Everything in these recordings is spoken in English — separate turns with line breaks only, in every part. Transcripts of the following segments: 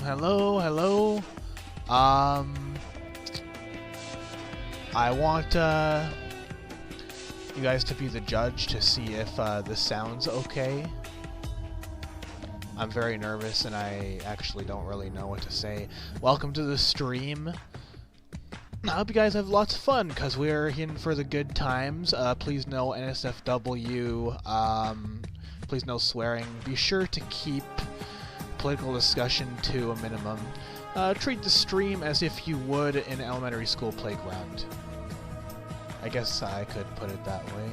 Hello. I want you guys to be the judge to see if this sounds okay. I'm very nervous and I actually don't really know what to say. Welcome to the stream. I hope you guys have lots of fun because we're in for the good times. Please no NSFW. Please no swearing. Be sure to keep political discussion to a minimum. Treat the stream as if you would in an elementary school playground. I guess I could put it that way.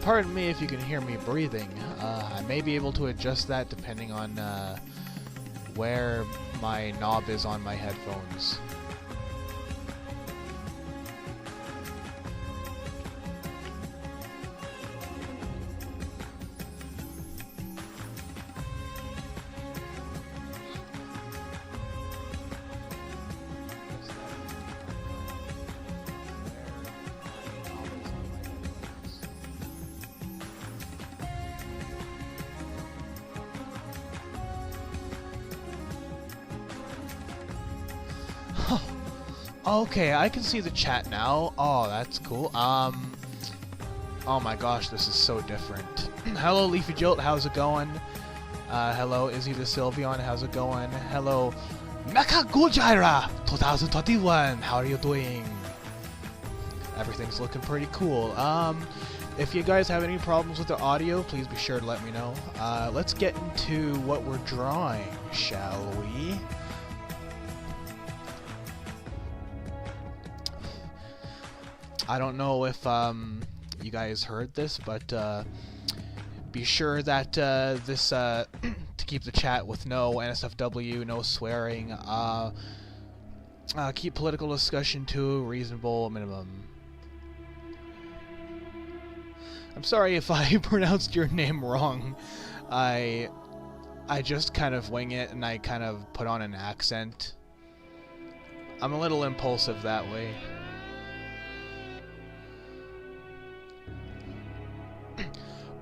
Pardon me if you can hear me breathing. I may be able to adjust that depending on where my knob is on my headphones. Okay, I can see the chat now. Oh, that's cool. Oh my gosh, this is so different. Hello, Leafy Jilt, how's it going? Hello, Izzy the Sylveon, how's it going? Hello, Mecha Gujaira 2021, how are you doing? Everything's looking pretty cool. If you guys have any problems with the audio, please be sure to let me know. Let's get into what we're drawing, shall we? I don't know if you guys heard this, but be sure that this to keep the chat with no NSFW, no swearing, keep political discussion to a reasonable minimum. I'm sorry if I pronounced your name wrong. I just kind of wing it and I kind of put on an accent. I'm a little impulsive that way.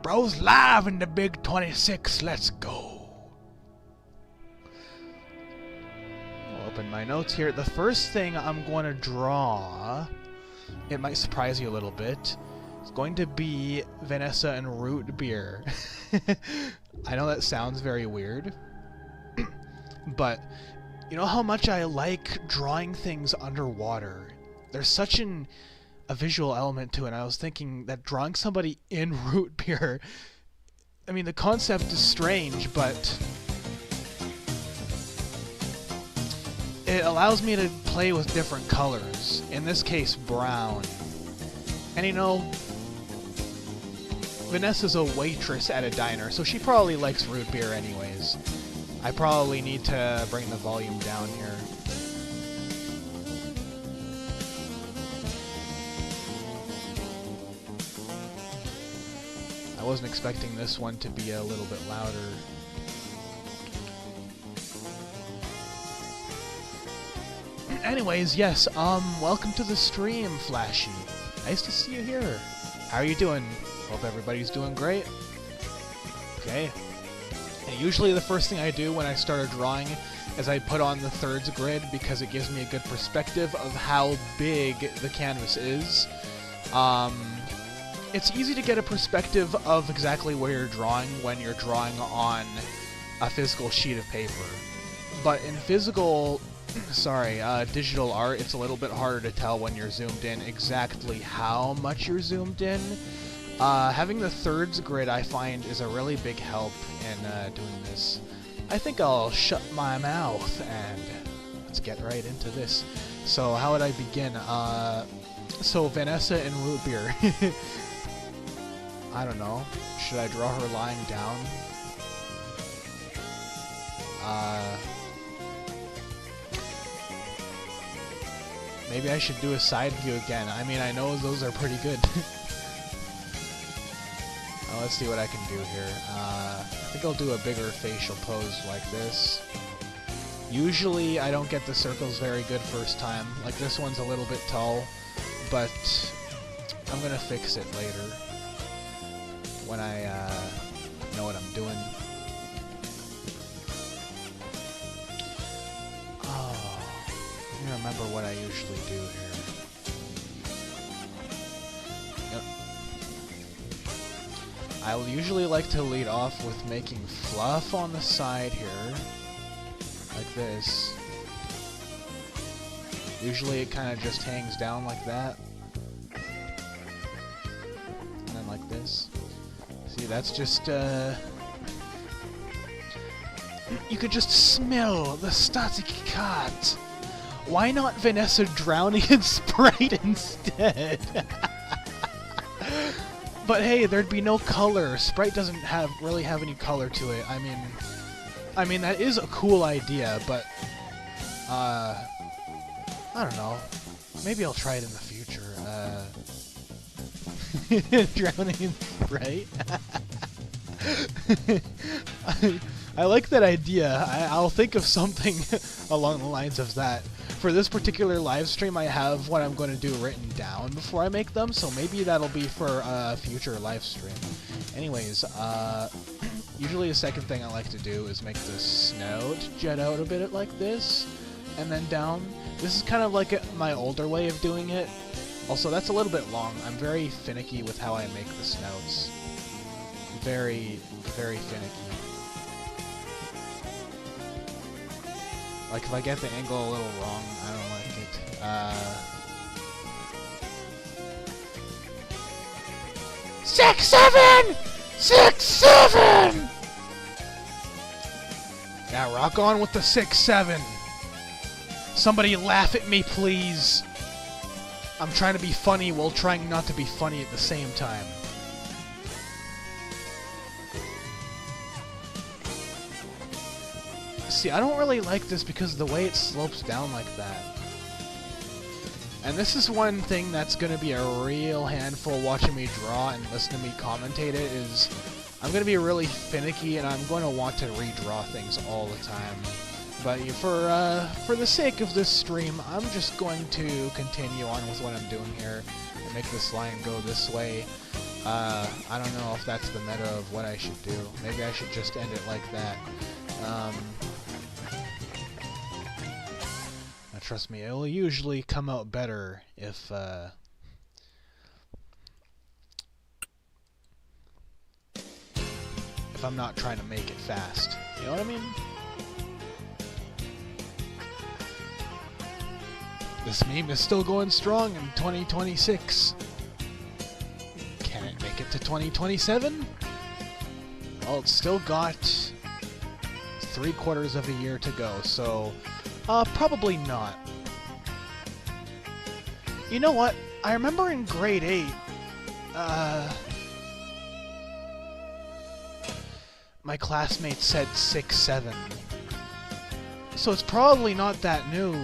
Bro's live in the big 26, let's go. I'll open my notes here. The first thing I'm going to draw, it might surprise you a little bit, it's going to be Vanessa and root beer. I know that sounds very weird, but you know how much I like drawing things underwater? There's such a visual element to it. And I was thinking that drawing somebody in root beer, I mean, the concept is strange, but it allows me to play with different colors. In this case, brown. And you know, Vanessa's a waitress at a diner, so she probably likes root beer anyways. I probably need to bring the volume down here. I wasn't expecting this one to be a little bit louder. Anyways, yes, welcome to the stream, Flashy. Nice to see you here. How are you doing? Hope everybody's doing great. Okay. And usually the first thing I do when I start a drawing is I put on the thirds grid because it gives me a good perspective of how big the canvas is. It's easy to get a perspective of exactly where you're drawing when you're drawing on a physical sheet of paper. But in physical, digital art, it's a little bit harder to tell when you're zoomed in exactly how much you're zoomed in. Having the thirds grid, I find, is a really big help in doing this. I think I'll shut my mouth and let's get right into this. So how would I begin? So Vanessa and root beer. I don't know. Should I draw her lying down? Maybe I should do a side view again. I mean, I know those are pretty good. Let's see what I can do here. I think I'll do a bigger facial pose like this. Usually I don't get the circles very good first time. Like this one's a little bit tall, but I'm gonna fix it later when I know what I'm doing. Oh, let me remember what I usually do here. I will usually like to lead off with making fluff on the side here, like this. Usually it kind of just hangs down like that. And then like this. See, that's just, you could just smell the static cat. Why not Vanessa drowning in Sprite instead? But hey, there'd be no color. Sprite doesn't really have any color to it. I mean that is a cool idea, but I don't know. Maybe I'll try it in the future. Drowning in Sprite. I like that idea. I'll think of something along the lines of that. For this particular live stream, I have what I'm going to do written down before I make them, so maybe that'll be for a future live stream. Anyways, usually the second thing I like to do is make the snout jet out a bit like this, and then down. This is kind of like my older way of doing it. Also, that's a little bit long. I'm very finicky with how I make the snouts. Very, very finicky. Like, if I get the angle a little wrong, I don't like it. 6-7! 6-7! Yeah, rock on with the 6-7. Somebody laugh at me, please. I'm trying to be funny while trying not to be funny at the same time. See, I don't really like this because of the way it slopes down like that. And this is one thing that's going to be a real handful watching me draw and listening to me commentate it, is I'm going to be really finicky and I'm going to want to redraw things all the time. But for the sake of this stream, I'm just going to continue on with what I'm doing here and make this line go this way. I don't know if that's the meta of what I should do. Maybe I should just end it like that. Trust me, it will usually come out better if I'm not trying to make it fast. You know what I mean? This meme is still going strong in 2026. Can it make it to 2027? Well, it's still got 3/4 of a year to go, so probably not. You know what? I remember in grade 8, my classmates said 6-7. So it's probably not that new.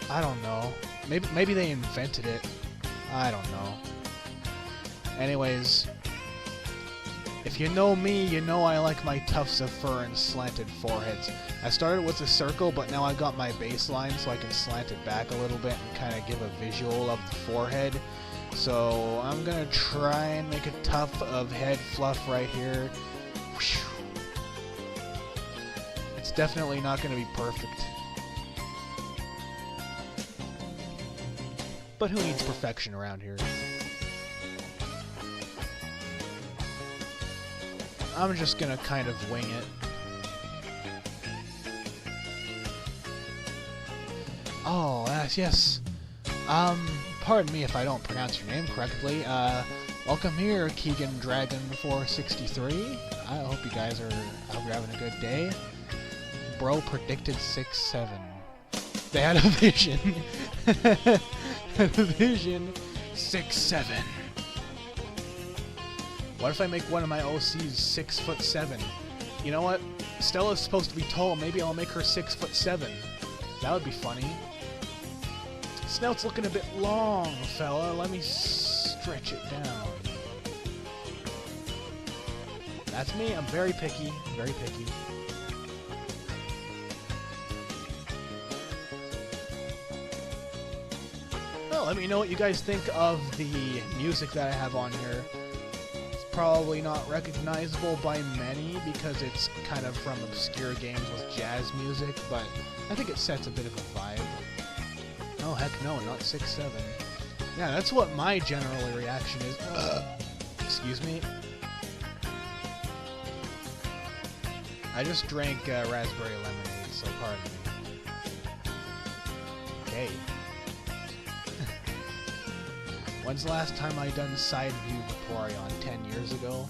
I don't know. Maybe they invented it. I don't know. Anyways, if you know me, you know I like my tufts of fur and slanted foreheads. I started with a circle, but now I got my baseline so I can slant it back a little bit and kind of give a visual of the forehead. So I'm gonna try and make a tuft of head fluff right here. It's definitely not gonna be perfect. But who needs perfection around here? I'm just gonna kind of wing it. Oh, yes. Pardon me if I don't pronounce your name correctly. Welcome here, Keegan Dragon 463. I hope you guys are having a good day. Bro predicted 6-7. They had a vision. Had a vision. 6'7". What if I make one of my OCs 6'7"? You know what? Stella's supposed to be tall. Maybe I'll make her 6'7". That would be funny. Snout's looking a bit long, fella. Let me stretch it down. That's me. I'm very picky. Very picky. Well, let me know what you guys think of the music that I have on here. It's probably not recognizable by many because it's kind of from obscure games with jazz music, but I think it sets a bit of a vibe. Oh, heck no, not 6'7". Yeah, that's what my general reaction is. Excuse me. I just drank raspberry lemonade, so pardon me. Okay. When's the last time I done side view Vaporeon? 10 years ago?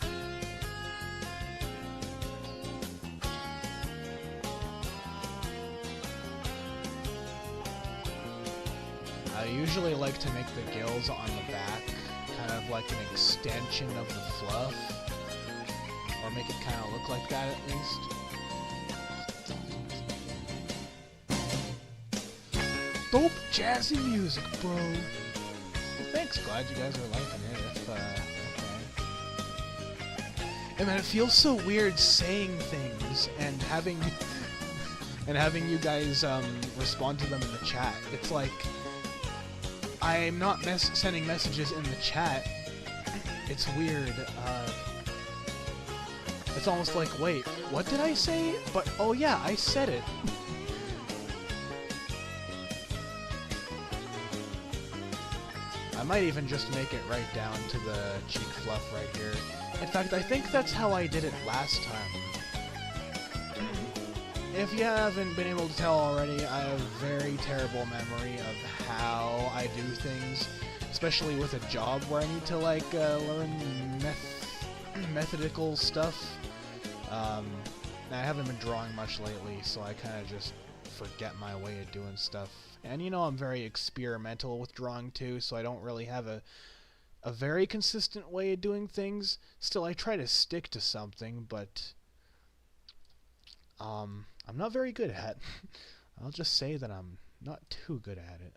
I usually like to make the gills on the back kind of like an extension of the fluff. Or make it kind of look like that at least. Dope jazzy music, bro! Well, thanks, glad you guys are liking it. Okay. And man, it feels so weird saying things and having you guys respond to them in the chat. It's like I'm not sending messages in the chat. It's weird. It's almost like, wait, what did I say? But oh yeah, I said it. I might even just make it right down to the cheek fluff right here. In fact, I think that's how I did it last time. If you haven't been able to tell already, I have a very terrible memory of how I do things, especially with a job where I need to, like, learn methodical stuff. I haven't been drawing much lately, so I kind of just forget my way of doing stuff. And you know I'm very experimental with drawing too, so I don't really have a very consistent way of doing things. Still, I try to stick to something, but I'm not very good at it. I'll just say that I'm not too good at it.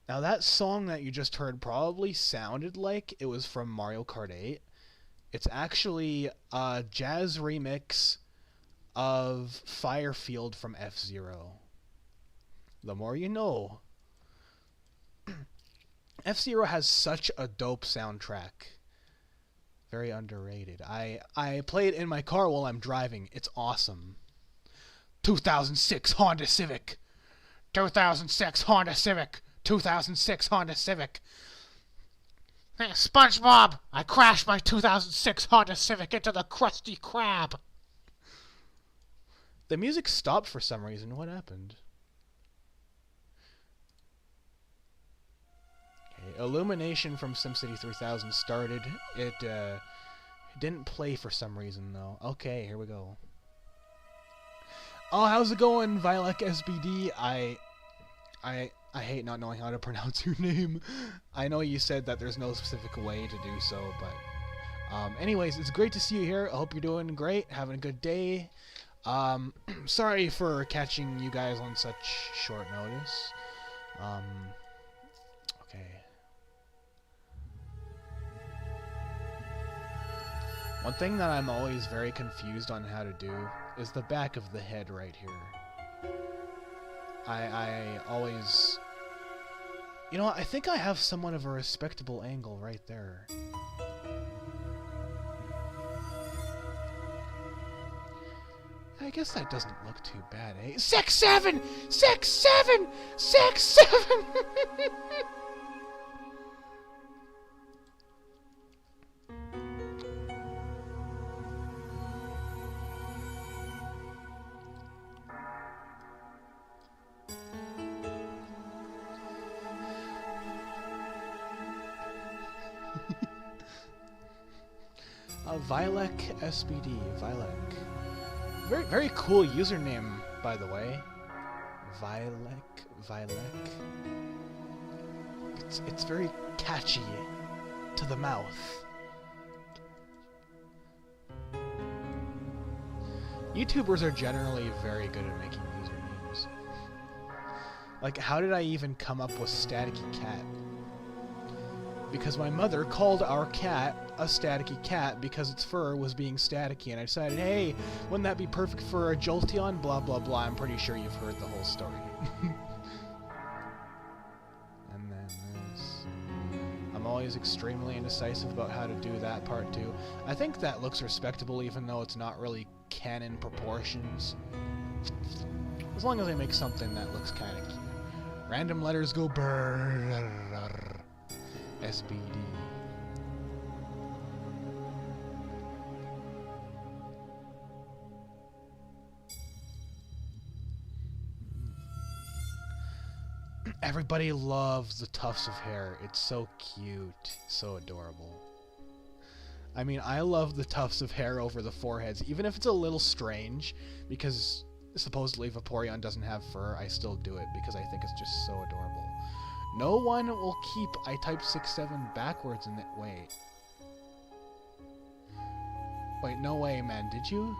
Now that song that you just heard probably sounded like it was from Mario Kart 8. It's actually a jazz remix of Firefield from F-Zero. The more you know. F-Zero has such a dope soundtrack. Very underrated. I play it in my car while I'm driving. It's awesome. 2006 Honda Civic. 2006 Honda Civic. 2006 Honda Civic. Hey, SpongeBob! I crashed my 2006 Honda Civic into the Krusty Krab. The music stopped for some reason. What happened? Okay, Illumination from SimCity 3000 started. It didn't play for some reason though. Okay, here we go. Oh, how's it going, Violek SBD? I hate not knowing how to pronounce your name. I know you said that there's no specific way to do so, but anyways, it's great to see you here. I hope you're doing great, having a good day. Sorry for catching you guys on such short notice. Okay. One thing that I'm always very confused on how to do is the back of the head right here. I always... You know what, I think I have somewhat of a respectable angle right there. I guess that doesn't look too bad, eh? 6'7! 6'7! 6'7! Vilek SBD. Vilek. Very, very cool username, by the way. Vilek. It's very catchy to the mouth. YouTubers are generally very good at making usernames. Like, how did I even come up with Staticky Cat? Because my mother called our cat a Staticky Cat because its fur was being staticky, and I decided, hey, wouldn't that be perfect for a Jolteon? Blah, blah, blah. I'm pretty sure you've heard the whole story. And then this. I'm always extremely indecisive about how to do that part, too. I think that looks respectable, even though it's not really canon proportions. As long as I make something that looks kind of cute. Random letters go brrrr. SBD. Everybody loves the tufts of hair. It's so cute. So adorable. I mean, I love the tufts of hair over the foreheads, even if it's a little strange, because supposedly Vaporeon doesn't have fur. I still do it because I think it's just so adorable. No one will keep I type 6-7 backwards in that. Wait, no way, man. Did you?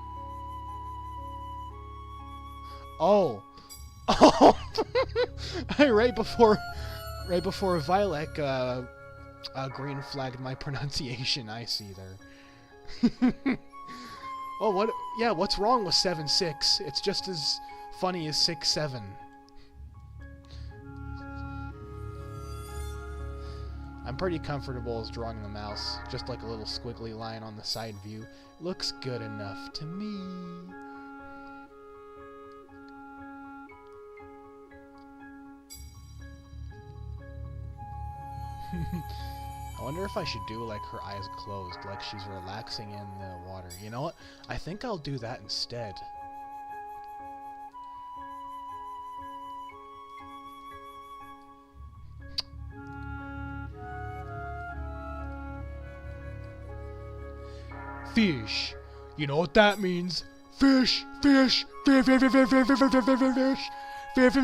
Oh. Oh. right before Vilek green flagged my pronunciation. I see there. Oh, what? Yeah, what's wrong with 7-6? It's just as funny as 6-7. I'm pretty comfortable as drawing the mouse, just like a little squiggly line on the side view. Looks good enough to me. I wonder if I should do like her eyes closed, like she's relaxing in the water. You know what? I think I'll do that instead. Fish. You know what that means? Fish, fish, fish, fish, fish, fish, fish, fish, fish, fish, fish,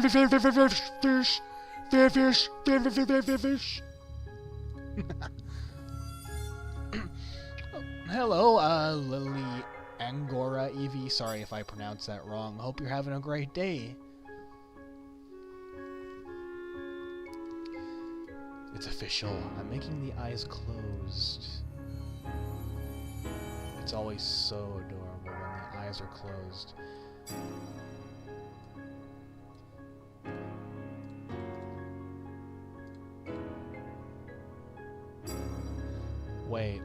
fish, fish, fish, fish. Hello, Lily Angora Evie. Sorry if I pronounced that wrong. Hope you're having a great day. It's official. I'm making the eyes closed. It's always so adorable when the eyes are closed. Wait.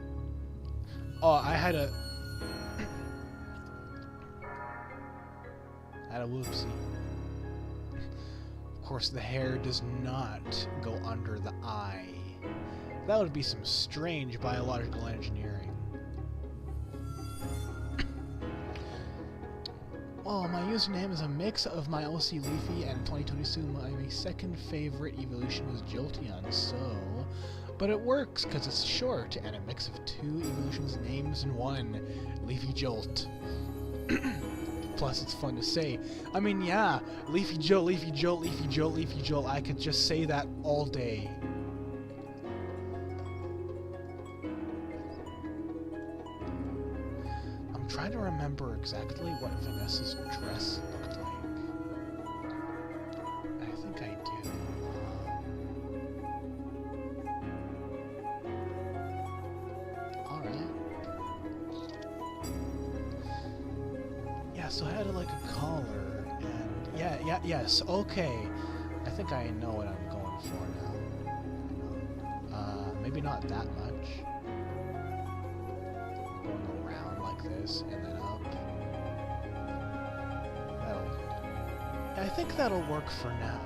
Oh, I had a whoopsie. Of course, the hair does not go under the eye. That would be some strange biological engineering. Oh, my username is a mix of my OC Leafy and 2022 my second favorite evolution was Jolteon, so... But it works, because it's short, and a mix of two evolutions names in one. Leafy Jolt. Plus, it's fun to say. I mean, yeah, Leafy Jolt, Leafy Jolt, Leafy Jolt, Leafy Jolt. I could just say that all day. I'm trying to remember exactly what Vanessa's dress looked like. I think I do. So I had like a collar, and yes, okay. I think I know what I'm going for now. Maybe not that much. Going around like this, and then up. I think that'll work for now.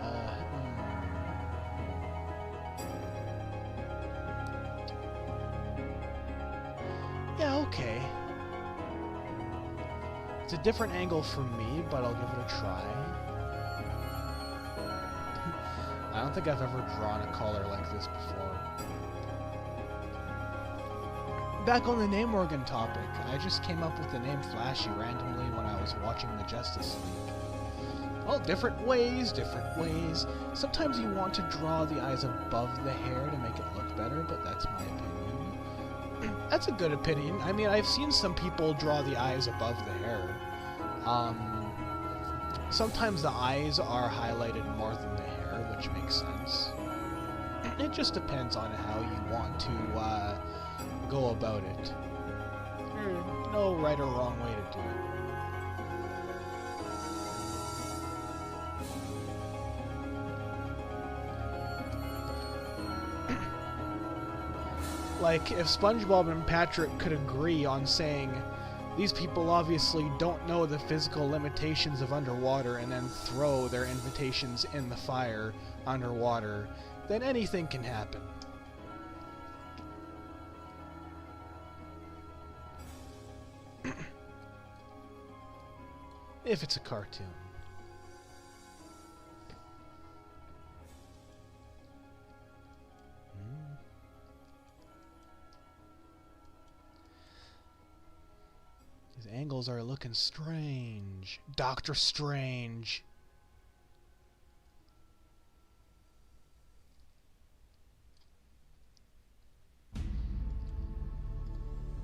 Yeah, okay. It's a different angle from me, but I'll give it a try. I don't think I've ever drawn a collar like this before. back on the name organ topic, I just came up with the name Flashy randomly when I was watching the Justice League. Well, different ways, different ways. Sometimes you want to draw the eyes above the hair to make it look better, but that's my opinion. That's a good opinion. I mean, I've seen some people draw the eyes above the hair. Sometimes the eyes are highlighted more than the hair, which makes sense. It just depends on how you want to go about it. There's no right or wrong way to do it. Like, if SpongeBob and Patrick could agree on saying, these people obviously don't know the physical limitations of underwater and then throw their invitations in the fire underwater, then anything can happen. If it's a cartoon. These angles are looking strange. Doctor Strange.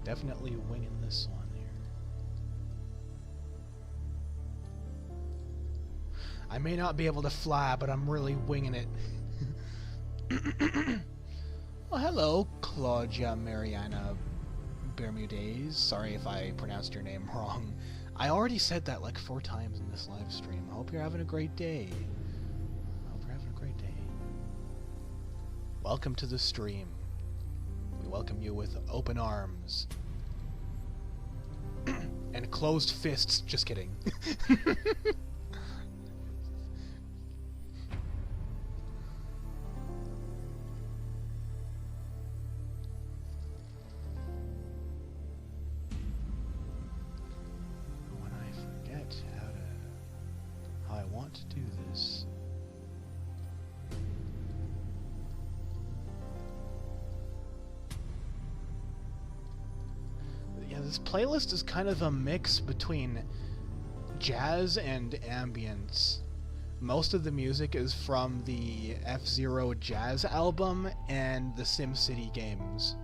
Definitely winging this one here. I may not be able to fly, but I'm really winging it. Well, hello, Claudia Mariana Bermudez. Sorry if I pronounced your name wrong. I already said that like 4 times in this live stream. I hope you're having a great day. I hope you're having a great day. Welcome to the stream. We welcome you with open arms. And closed fists. Just kidding. When I forget how I want to do this. Yeah, this playlist is kind of a mix between jazz and ambience. Most of the music is from the F-Zero Jazz album and the SimCity games.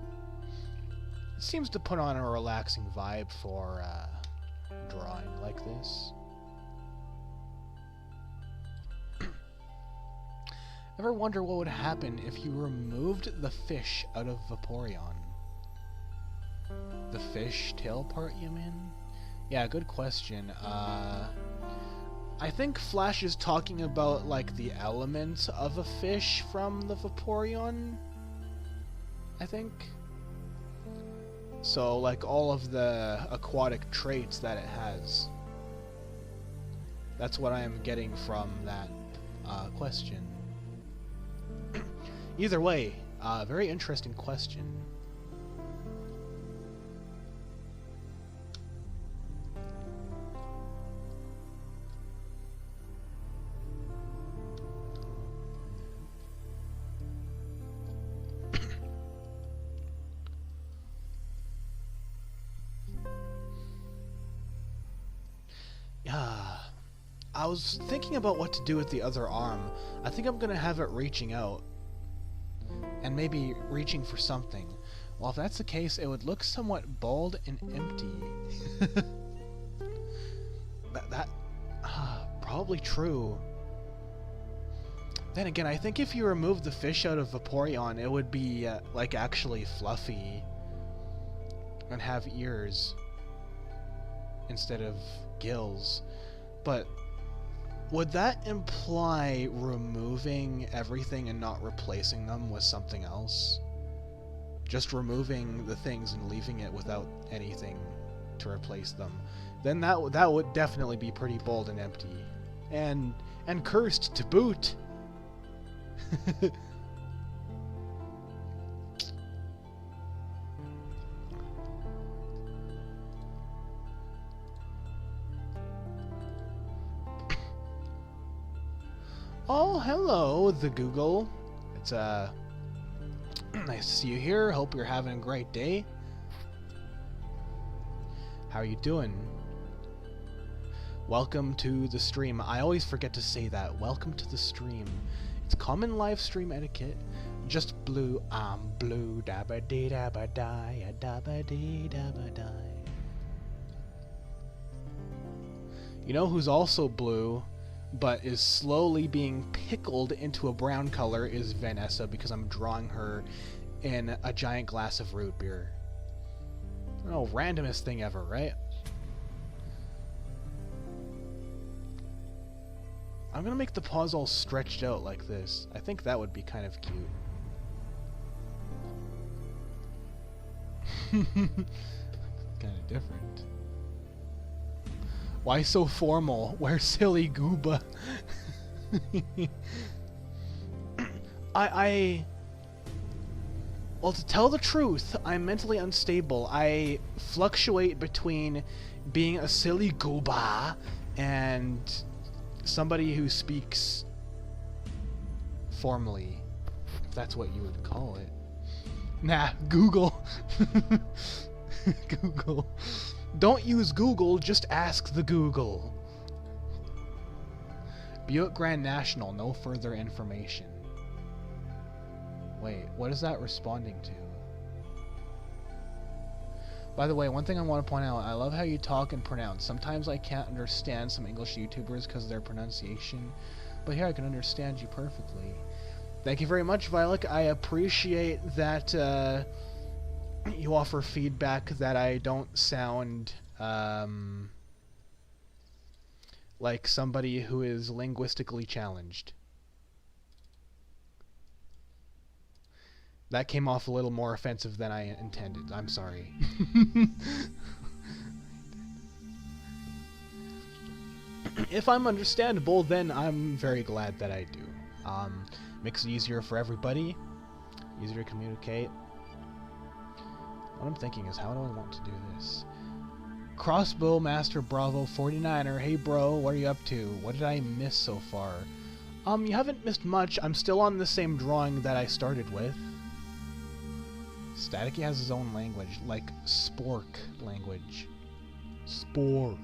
It seems to put on a relaxing vibe for drawing like this. Ever wonder what would happen if you removed the fish out of Vaporeon? The fish tail part, you mean? Yeah, good question. I think Flash is talking about, like, the elements of a fish from the Vaporeon, I think. So, like, all of the aquatic traits that it has. That's what I am getting from that question. Either way, very interesting question. I was thinking about what to do with the other arm. I think I'm gonna have it reaching out. And maybe reaching for something. Well, if that's the case, it would look somewhat bald and empty. Probably true. Then again, I think if you remove the fish out of Vaporeon, it would be, like, actually fluffy. And have ears. Instead of gills. But would that imply removing everything and not replacing them with something else? Just removing the things and leaving it without anything to replace them. Then that would definitely be pretty bold and empty. And cursed to boot. Oh, hello, the Google. It's nice to see you here. Hope you're having a great day. How you doing? Welcome to the stream. I always forget to say that. Welcome to the stream. It's common live stream etiquette. Just blue, I'm blue, dabba dee dabba die, a dabba dee dabba die. You know who's also blue, but is slowly being pickled into a brown color is Vanessa, because I'm drawing her in a giant glass of root beer. Oh, randomest thing ever, right? I'm gonna make the paws all stretched out like this. I think that would be kind of cute. Kind of different. Why so formal? Where's silly gooba? Well, to tell the truth, I'm mentally unstable. I fluctuate between being a silly gooba and somebody who speaks formally, if that's what you would call it. Nah, Google. Google. Don't use Google, just ask the Google. Buick Grand National, no further information. Wait, what is that responding to? By the way, one thing I want to point out, I love how you talk and pronounce. Sometimes I can't understand some English YouTubers because of their pronunciation, but here I can understand you perfectly. Thank you very much, Violet. I appreciate that you offer feedback that I don't sound like somebody who is linguistically challenged. That came off a little more offensive than I intended. I'm sorry. If I'm understandable, then I'm very glad that I do. Makes it easier for everybody. Easier to communicate. What I'm thinking is, how do I want to do this? Crossbow Master Bravo 49er. Hey bro, what are you up to? What did I miss so far? You haven't missed much. I'm still on the same drawing that I started with. Staticky has his own language, like Spork language. Spork.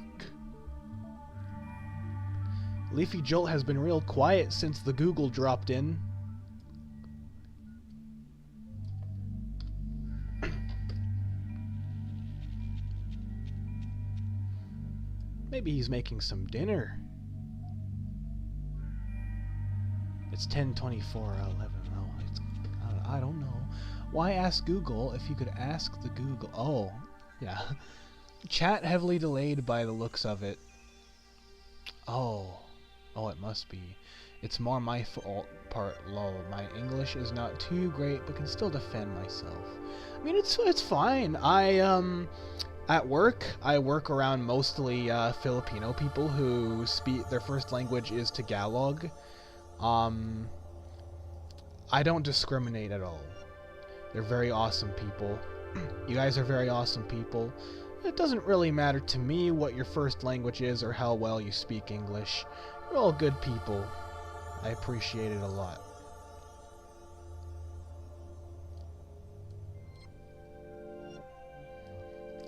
Leafy Jolt has been real quiet since the Google dropped in. Maybe he's making some dinner. It's 10:24:11. Oh, I don't know. Why ask Google if you could ask the Google? Oh, yeah. Chat heavily delayed by the looks of it. Oh, it must be. It's more my fault part, lol. My English is not too great, but can still defend myself. I mean, it's fine. At work, I work around mostly Filipino people who speak, their first language is Tagalog. I don't discriminate at all. They're very awesome people. You guys are very awesome people. It doesn't really matter to me what your first language is or how well you speak English. You're all good people. I appreciate it a lot.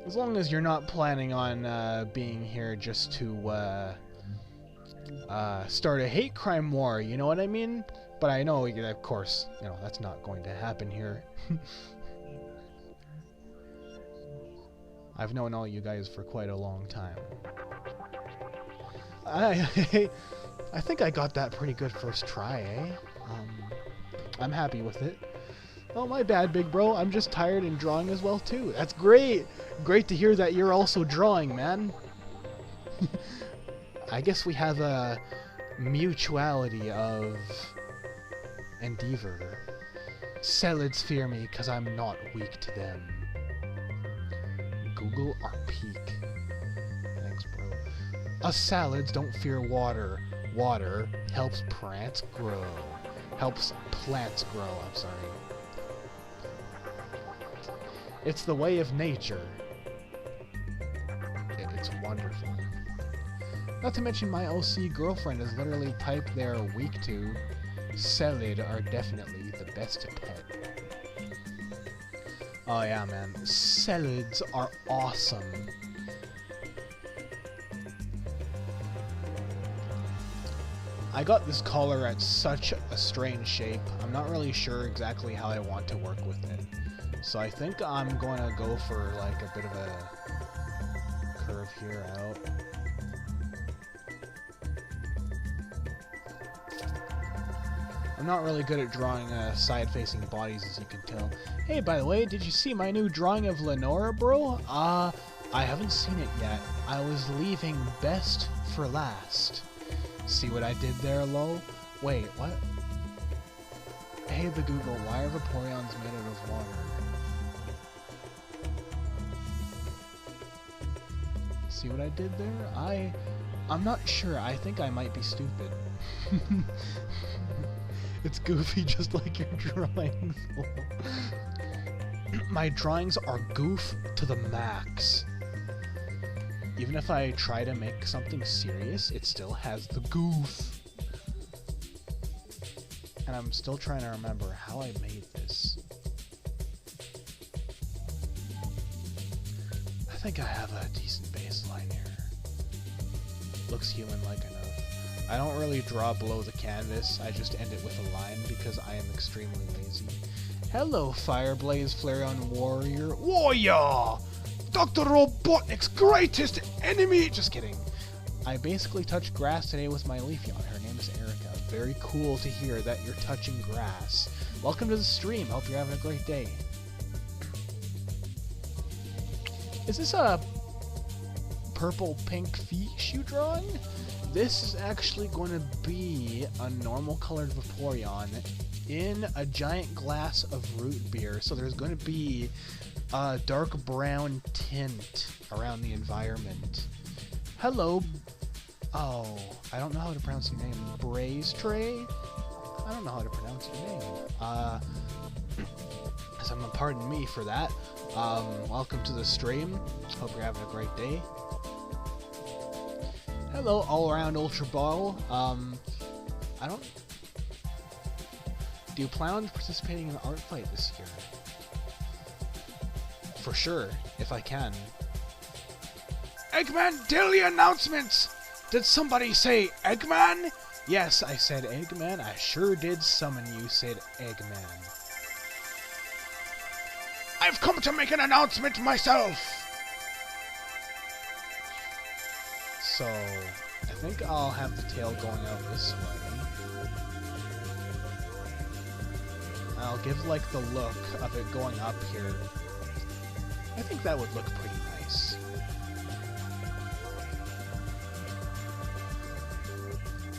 As long as you're not planning on being here just to start a hate crime war, you know what I mean? But I know, of course, you know, that's not going to happen here. I've known all you guys for quite a long time. I think I got that pretty good first try, eh? I'm happy with it. Oh, my bad, big bro. I'm just tired and drawing as well, too. That's great! Great to hear that you're also drawing, man. I guess we have a mutuality of endeavor. Salads fear me because I'm not weak to them. Google our peak. Thanks, bro. Us salads don't fear water. Water helps plants grow. Helps plants grow, I'm sorry. It's the way of nature. It's wonderful. Not to mention my OC girlfriend has literally typed there week 2. Salad are definitely the best pet. Oh yeah, man. Salads are awesome. I got this collar at such a strange shape. I'm not really sure exactly how I want to work with it. So I think I'm going to go for like a bit of a curve here out. I'm not really good at drawing side-facing bodies, as you can tell. Hey, by the way, did you see my new drawing of Lenora, bro? I haven't seen it yet. I was leaving best for last. See what I did there, lol? Wait, what? Hey, the Google, why are Vaporeons made out of water? See what I did there? I'm not sure. I think I might be stupid. It's goofy just like your drawings. My drawings are goof to the max. Even if I try to make something serious, it still has the goof. And I'm still trying to remember how I made this. I think I have a decent baseline here. Looks human-like enough. I don't really draw below the canvas, I just end it with a line because I am extremely lazy. Hello, Fireblaze Flareon Warrior. Warrior! Dr. Robotnik's greatest enemy! Just kidding. I basically touched grass today with my Leafeon. Her name is Erica. Very cool to hear that you're touching grass. Welcome to the stream. Hope you're having a great day. Is this a purple-pink fish you drawing? This is actually going to be a normal colored Vaporeon in a giant glass of root beer. So there's going to be a dark brown tint around the environment. Hello. Oh, I don't know how to pronounce your name. Braze Tray? I don't know how to pronounce your name. So pardon me for that. Welcome to the stream. Hope you're having a great day. Hello, all-around Ultra Ball. I don't... Do you plan on participating in an art fight this year? For sure, if I can. Eggman, daily announcements! Did somebody say Eggman? Yes, I said Eggman. I sure did summon you, said Eggman. I've come to make an announcement myself! So, I think I'll have the tail going out this way. I'll give, like, the look of it going up here. I think that would look pretty nice.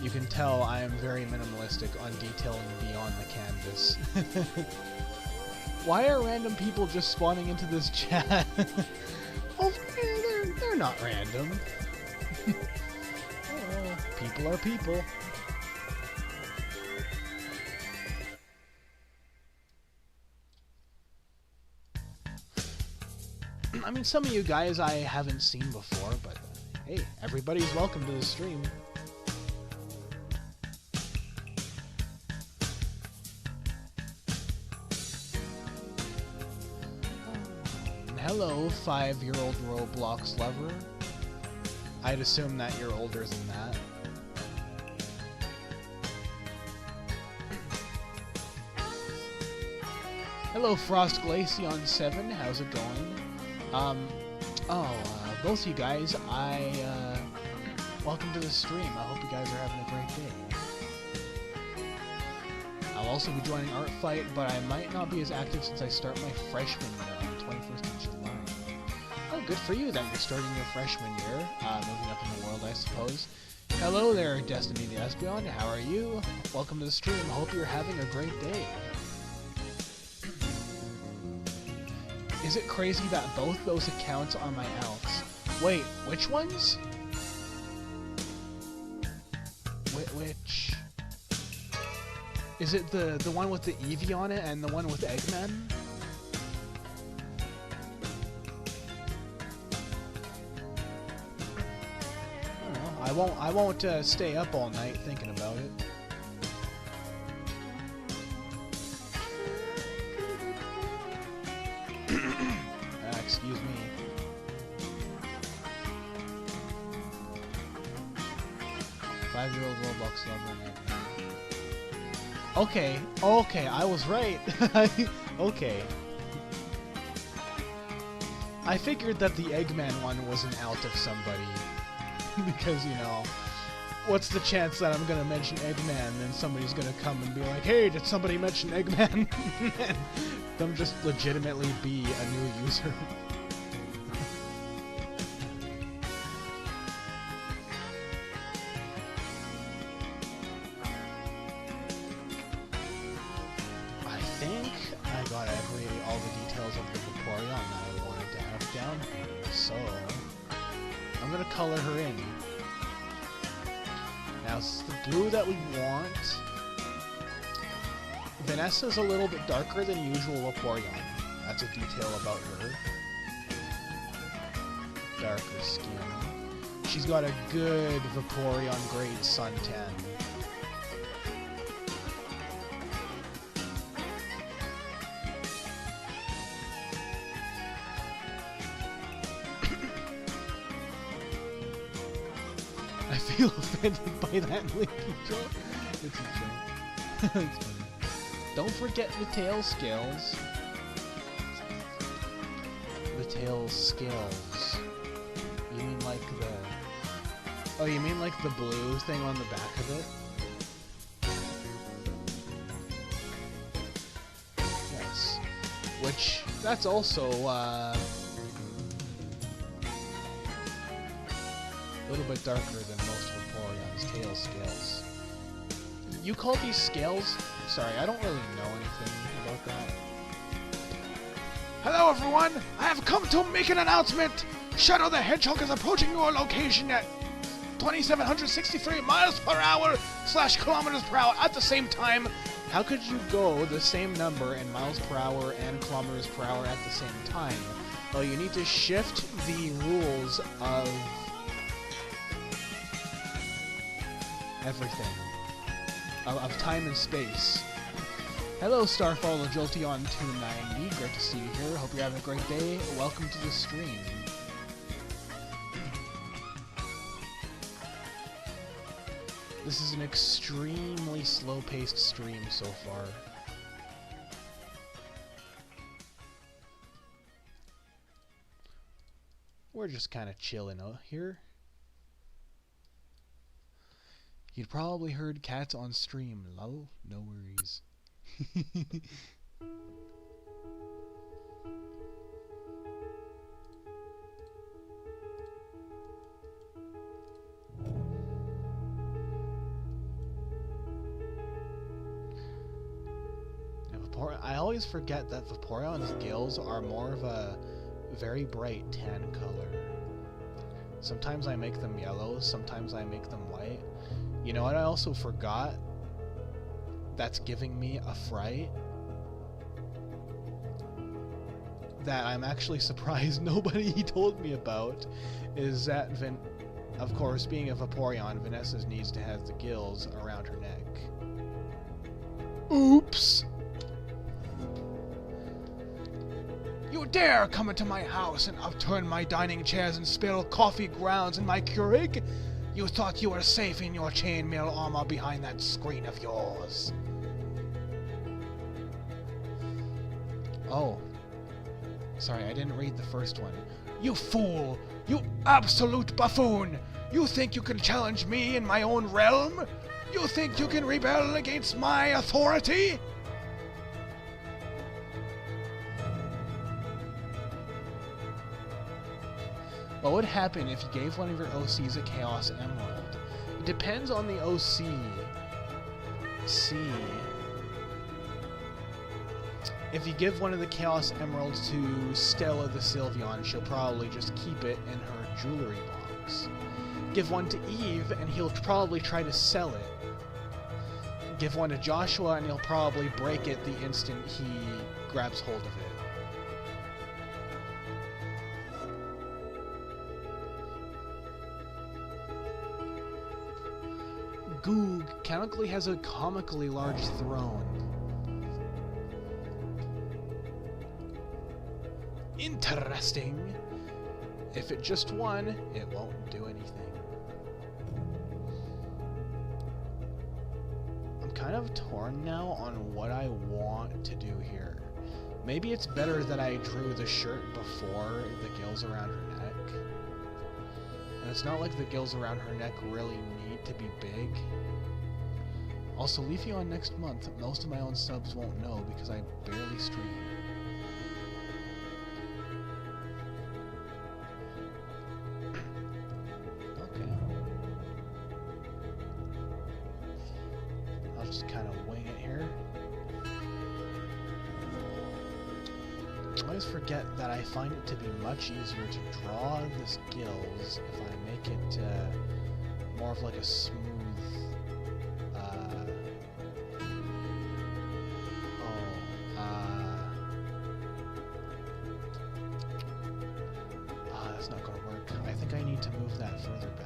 You can tell I am very minimalistic on detailing beyond the canvas. Why are random people just spawning into this chat? Oh, they're not random. People are people. I mean, some of you guys I haven't seen before, but hey, everybody's welcome to the stream. Hello, 5-year-old Roblox lover. I'd assume that you're older than that. Hello, Frost Glaceon 7. How's it going? Both you guys, welcome to the stream. I hope you guys are having a great day. I'll also be joining Art Fight, but I might not be as active since I start my freshman year on the 21st of July. Oh, good for you that you're starting your freshman year, moving up in the world, I suppose. Hello there, Destiny the Espeon. How are you? Welcome to the stream. Hope you're having a great day. Is it crazy that both those accounts are my alts? Wait, which ones? Which? Is it the one with the Eevee on it and the one with Eggman? I don't know. I won't stay up all night thinking about it. Excuse me. 5-year-old Roblox lover. Okay, okay, I was right. Okay. I figured that the Eggman one was an out of somebody. Because, you know, what's the chance that I'm gonna mention Eggman and then somebody's gonna come and be like, hey, did somebody mention Eggman? And them just legitimately be a new user. I think I got all the details of the Vaporeon that I wanted to have down here, so I'm gonna color her in. Now, it's the blue that we want. Vanessa's a little bit darker than usual Vaporeon. That's a detail about her. Darker skin. She's got a good Vaporeon grade suntan. I feel offended by that link. It's a joke. It's funny. Don't forget the tail scales. The tail scales. You mean like the... Oh, you mean like the blue thing on the back of it? Yes. Which, that's also, a little bit darker than most Vaporeon's tail scales. You call these scales? Sorry, I don't really know anything about that. Hello everyone! I have come to make an announcement! Shadow the Hedgehog is approaching your location at 2,763 miles per hour / kilometers per hour at the same time. How could you go the same number in miles per hour and kilometers per hour at the same time? Well, you need to shift the rules of everything. Of time and space. Hello, Starfall the Jolteon 290. Great to see you here. Hope you're having a great day. Welcome to the stream. This is an extremely slow-paced stream so far. We're just kind of chilling out here. You'd probably heard cats on stream, lol. No worries. I always forget that Vaporeon's gills are more of a very bright tan color. Sometimes I make them yellow, sometimes I make them white. You know what I also forgot that's giving me a fright? That I'm actually surprised nobody told me about is that, of course, being a Vaporeon, Vanessa needs to have the gills around her neck. Oops! You dare come into my house and upturn my dining chairs and spill coffee grounds in my Keurig? You thought you were safe in your chainmail armor behind that screen of yours. Oh. Sorry, I didn't read the first one. You fool! You absolute buffoon! You think you can challenge me in my own realm? You think you can rebel against my authority? What would happen if you gave one of your OCs a Chaos Emerald? It depends on the OC. See. If you give one of the Chaos Emeralds to Stella the Sylveon, she'll probably just keep it in her jewelry box. Give one to Eve, and he'll probably try to sell it. Give one to Joshua, and he'll probably break it the instant he grabs hold of it. Goog canonically has a comically large throne. Interesting. If it just won, it won't do anything. kind of torn now on what I want to do here. Maybe it's better that I drew the shirt before the gills around her neck. And it's not like the gills around her neck really need to be big. Also, Leafy on next month, most of my own subs won't know because I barely stream. Okay. I'll just kind of wing it here. I always forget that I find it to be much easier to draw the gills if I make it more of like a smooth that's not going to work. I think I need to move that further back.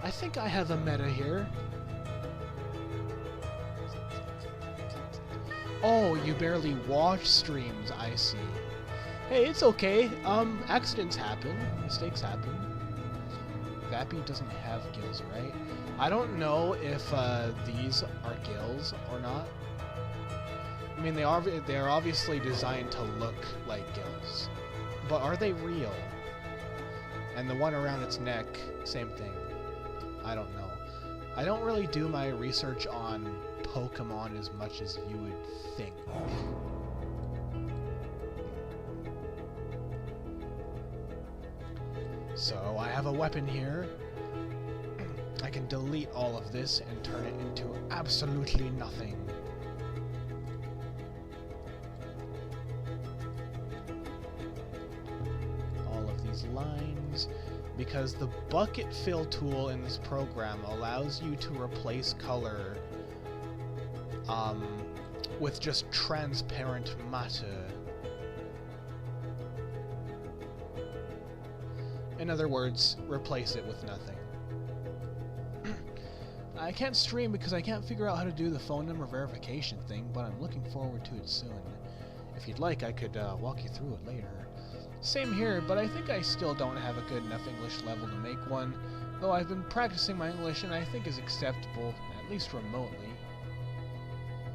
I think I have a meta here. Oh, you barely watch streams, I see. Hey, it's okay. Accidents happen. Mistakes happen. Vappy doesn't have gills, right? I don't know if these are gills or not. I mean, they are obviously designed to look like gills. But are they real? And the one around its neck, same thing. I don't know. I don't really do my research on Pokemon as much as you would think. So I have a weapon here. I can delete all of this and turn it into absolutely nothing. All of these lines. Because the bucket fill tool in this program allows you to replace color with just transparent matter. In other words, replace it with nothing. I can't stream because I can't figure out how to do the phone number verification thing, but I'm looking forward to it soon. If you'd like, I could walk you through it later. Same here, but I think I still don't have a good enough English level to make one, though I've been practicing my English and I think is acceptable, at least remotely.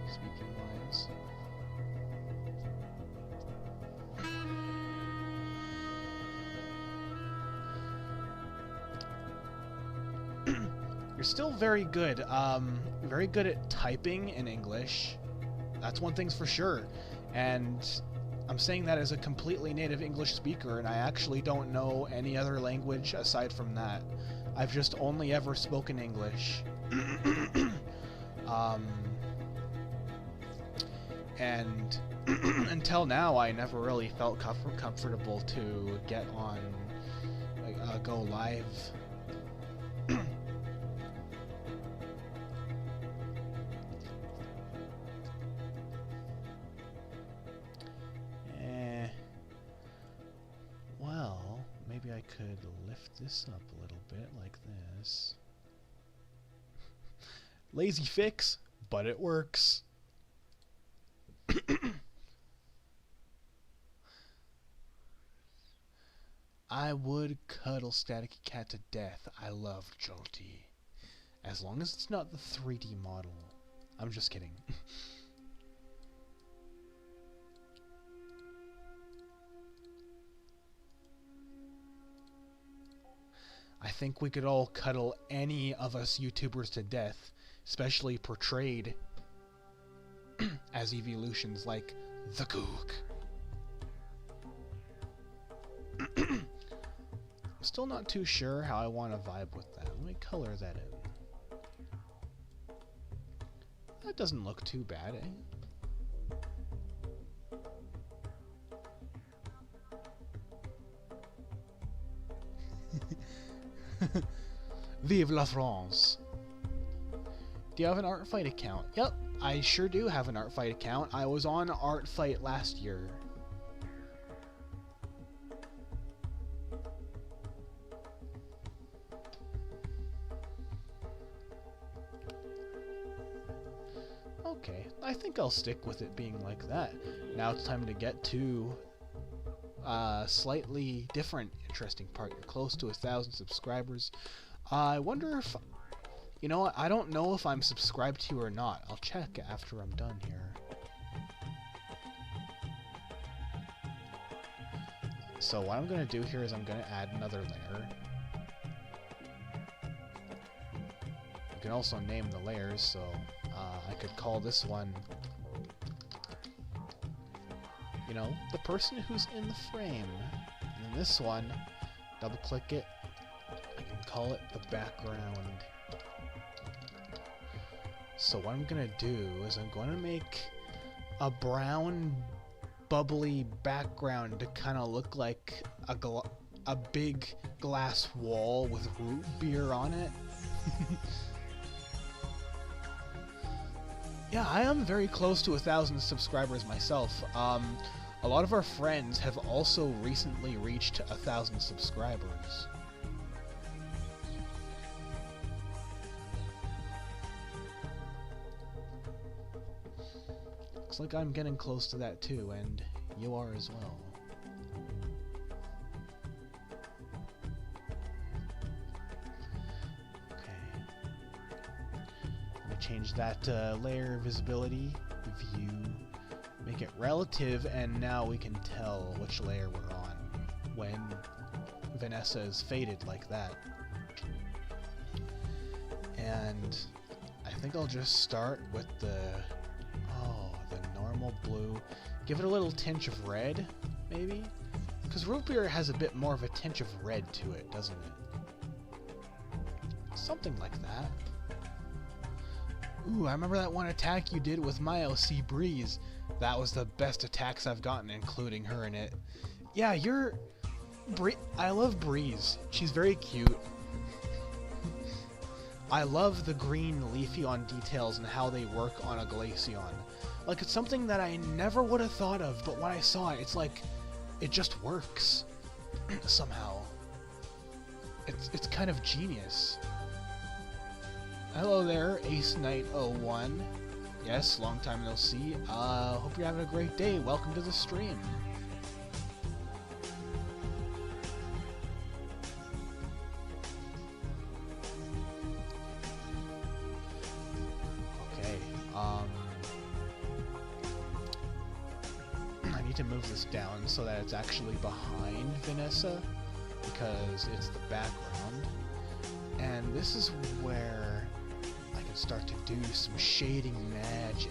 Speaking wise. You're still very good at typing in English. That's one thing's for sure. And I'm saying that as a completely native English speaker, and I actually don't know any other language aside from that. I've just only ever spoken English. And until now, I never really felt comfortable to get on go live. Well, maybe I could lift this up a little bit like this. Lazy fix, but it works. I would cuddle Staticky Cat to death. I love Jolty. As long as it's not the 3D model. I'm just kidding. I think we could all cuddle any of us YouTubers to death, especially portrayed as evolutions like the Kook. I'm still not too sure how I want to vibe with that. Let me color that in. That doesn't look too bad, eh? Vive la France! Do you have an Art Fight account? Yep, I sure do have an Art Fight account. I was on Art Fight last year. Okay, I think I'll stick with it being like that. Now it's time to get to slightly different interesting part. You're close to 1,000 subscribers. I wonder if... You know what? I don't know if I'm subscribed to you or not. I'll check after I'm done here. So what I'm going to do here is I'm going to add another layer. You can also name the layers, so I could call this one, you know, the person who's in the frame. And then this one, double click it, I can call it the background. So what I'm going to do is I'm going to make a brown bubbly background to kind of look like a big glass wall with root beer on it. Yeah, I am very close to 1,000 subscribers myself. A lot of our friends have also recently reached 1,000 subscribers. Looks like I'm getting close to that too, and you are as well. Change that layer visibility, view, make it relative, and now we can tell which layer we're on when Vanessa is faded like that. And I think I'll just start with the normal blue. Give it a little tinge of red, maybe? Because root beer has a bit more of a tinge of red to it, doesn't it? Something like that. Ooh, I remember that one attack you did with my OC Breeze. That was the best attacks I've gotten, including her in it. Yeah, I love Breeze. She's very cute. I love the green Leafeon details and how they work on a Glaceon. Like, it's something that I never would have thought of, but when I saw it, it's like, it just works. Somehow. It's kind of genius. Hello there, Ace Knight 01. Yes, long time no see. Hope you're having a great day. Welcome to the stream. Okay, I need to move this down so that it's actually behind Vanessa, because it's the background. And this is where start to do some shading magic.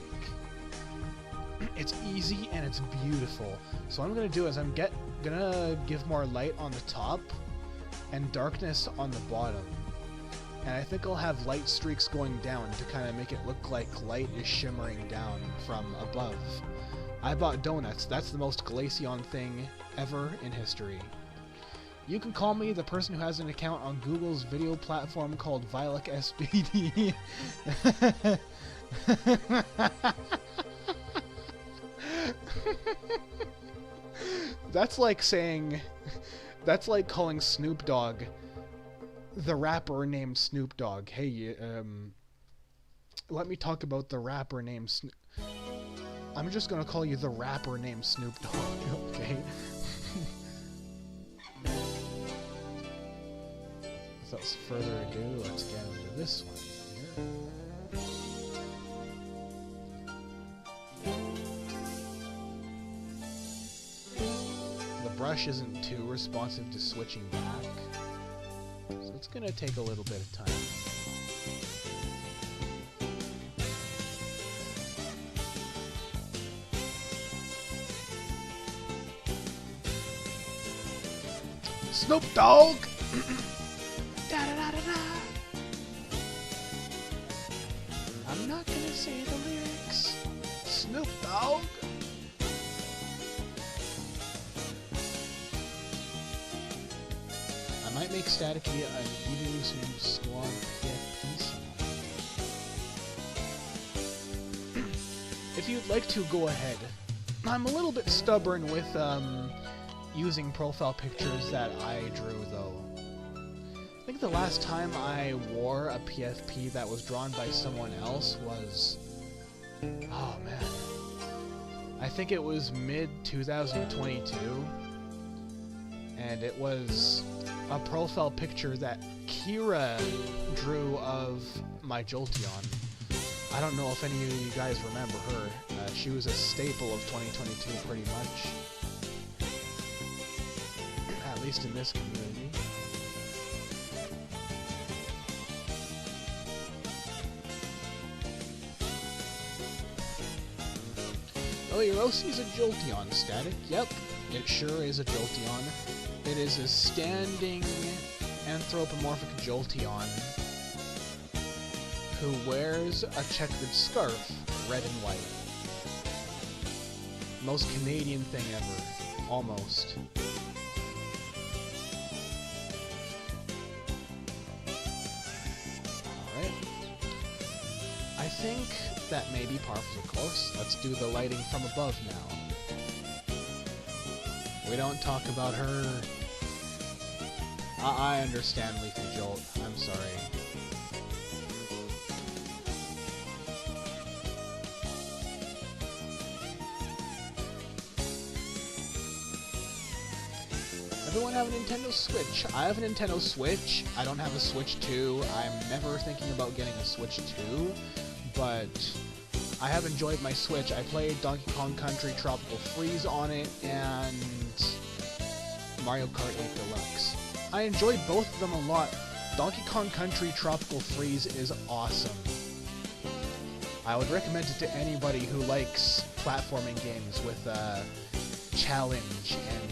It's easy and it's beautiful. So what I'm gonna do is I'm gonna give more light on the top and darkness on the bottom. And I think I'll have light streaks going down to kind of make it look like light is shimmering down from above. I bought donuts. That's the most Glaceon thing ever in history. You can call me the person who has an account on Google's video platform called Vilac SPD. That's like saying... That's like calling Snoop Dogg the rapper named Snoop Dogg. Hey, let me talk about the rapper named Snoop... I'm just gonna call you the rapper named Snoop Dogg, okay? Without further ado, let's get into this one here. The brush isn't too responsive to switching back, so it's gonna take a little bit of time. Snoop Dogg! I'm not gonna say the lyrics. Snoop Dogg. I might make Static via an some Squad PFP song. If you'd like to, go ahead. I'm a little bit stubborn with using profile pictures that I drew, though. I think the last time I wore a PFP that was drawn by someone else was Oh man. I think it was mid 2022, and it was a profile picture that Kira drew of my Jolteon. I don't know if any of you guys remember her. She was a staple of 2022 pretty much. At least in this community. Oh, your OC is a Jolteon static. Yep, it sure is a Jolteon. It is a standing anthropomorphic Jolteon who wears a checkered scarf, red and white. Most Canadian thing ever. Almost. Alright. I think that may be par for the course. Let's do the lighting from above now. We don't talk about her. I understand Leafy Jolt. I'm sorry. Everyone have a Nintendo Switch. I have a Nintendo Switch. I don't have a Switch 2. I'm never thinking about getting a Switch 2, but I have enjoyed my Switch. I played Donkey Kong Country Tropical Freeze on it and Mario Kart 8 Deluxe. I enjoyed both of them a lot. Donkey Kong Country Tropical Freeze is awesome. I would recommend it to anybody who likes platforming games with challenge and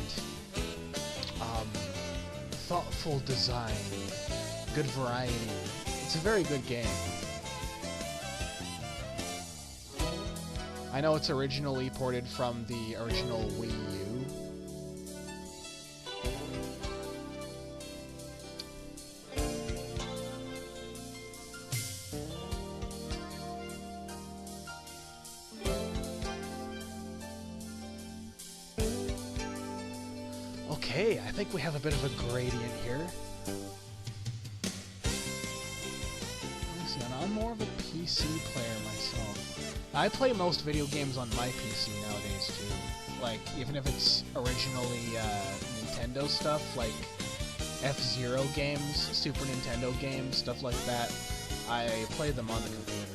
thoughtful design, good variety. It's a very good game. I know it's originally ported from the original Wii U. Okay, I think we have a bit of a gradient here. Let me see, I'm more of a PC player myself. I play most video games on my PC nowadays too. Like, even if it's originally Nintendo stuff, like F-Zero games, Super Nintendo games, stuff like that, I play them on the computer.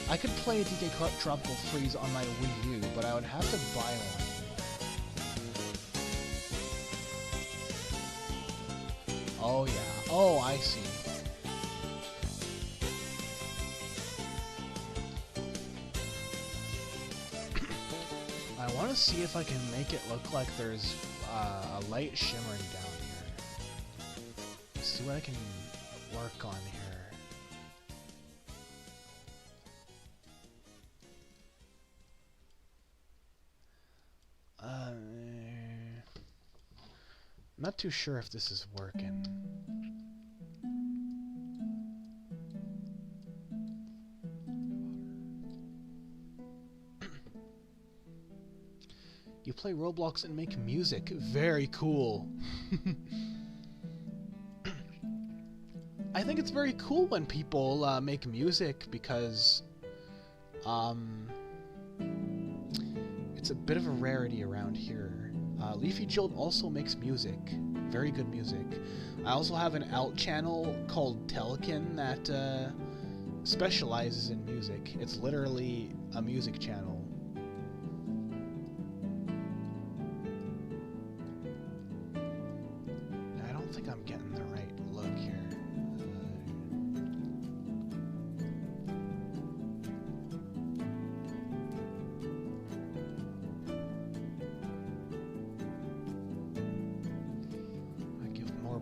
I could play DK Tropical Freeze on my Wii U, but I would have to buy one. Oh yeah. Oh, I see. I want to see if I can make it look like there's a light shimmering down here. Let's see what I can work on here. Not too sure if this is working. You play Roblox and make music. Very cool. I think it's very cool when people make music because it's a bit of a rarity around here. Leafy Jolt also makes music. Very good music. I also have an alt channel called Telekin that specializes in music. It's literally a music channel. I don't think I'm getting the right look here.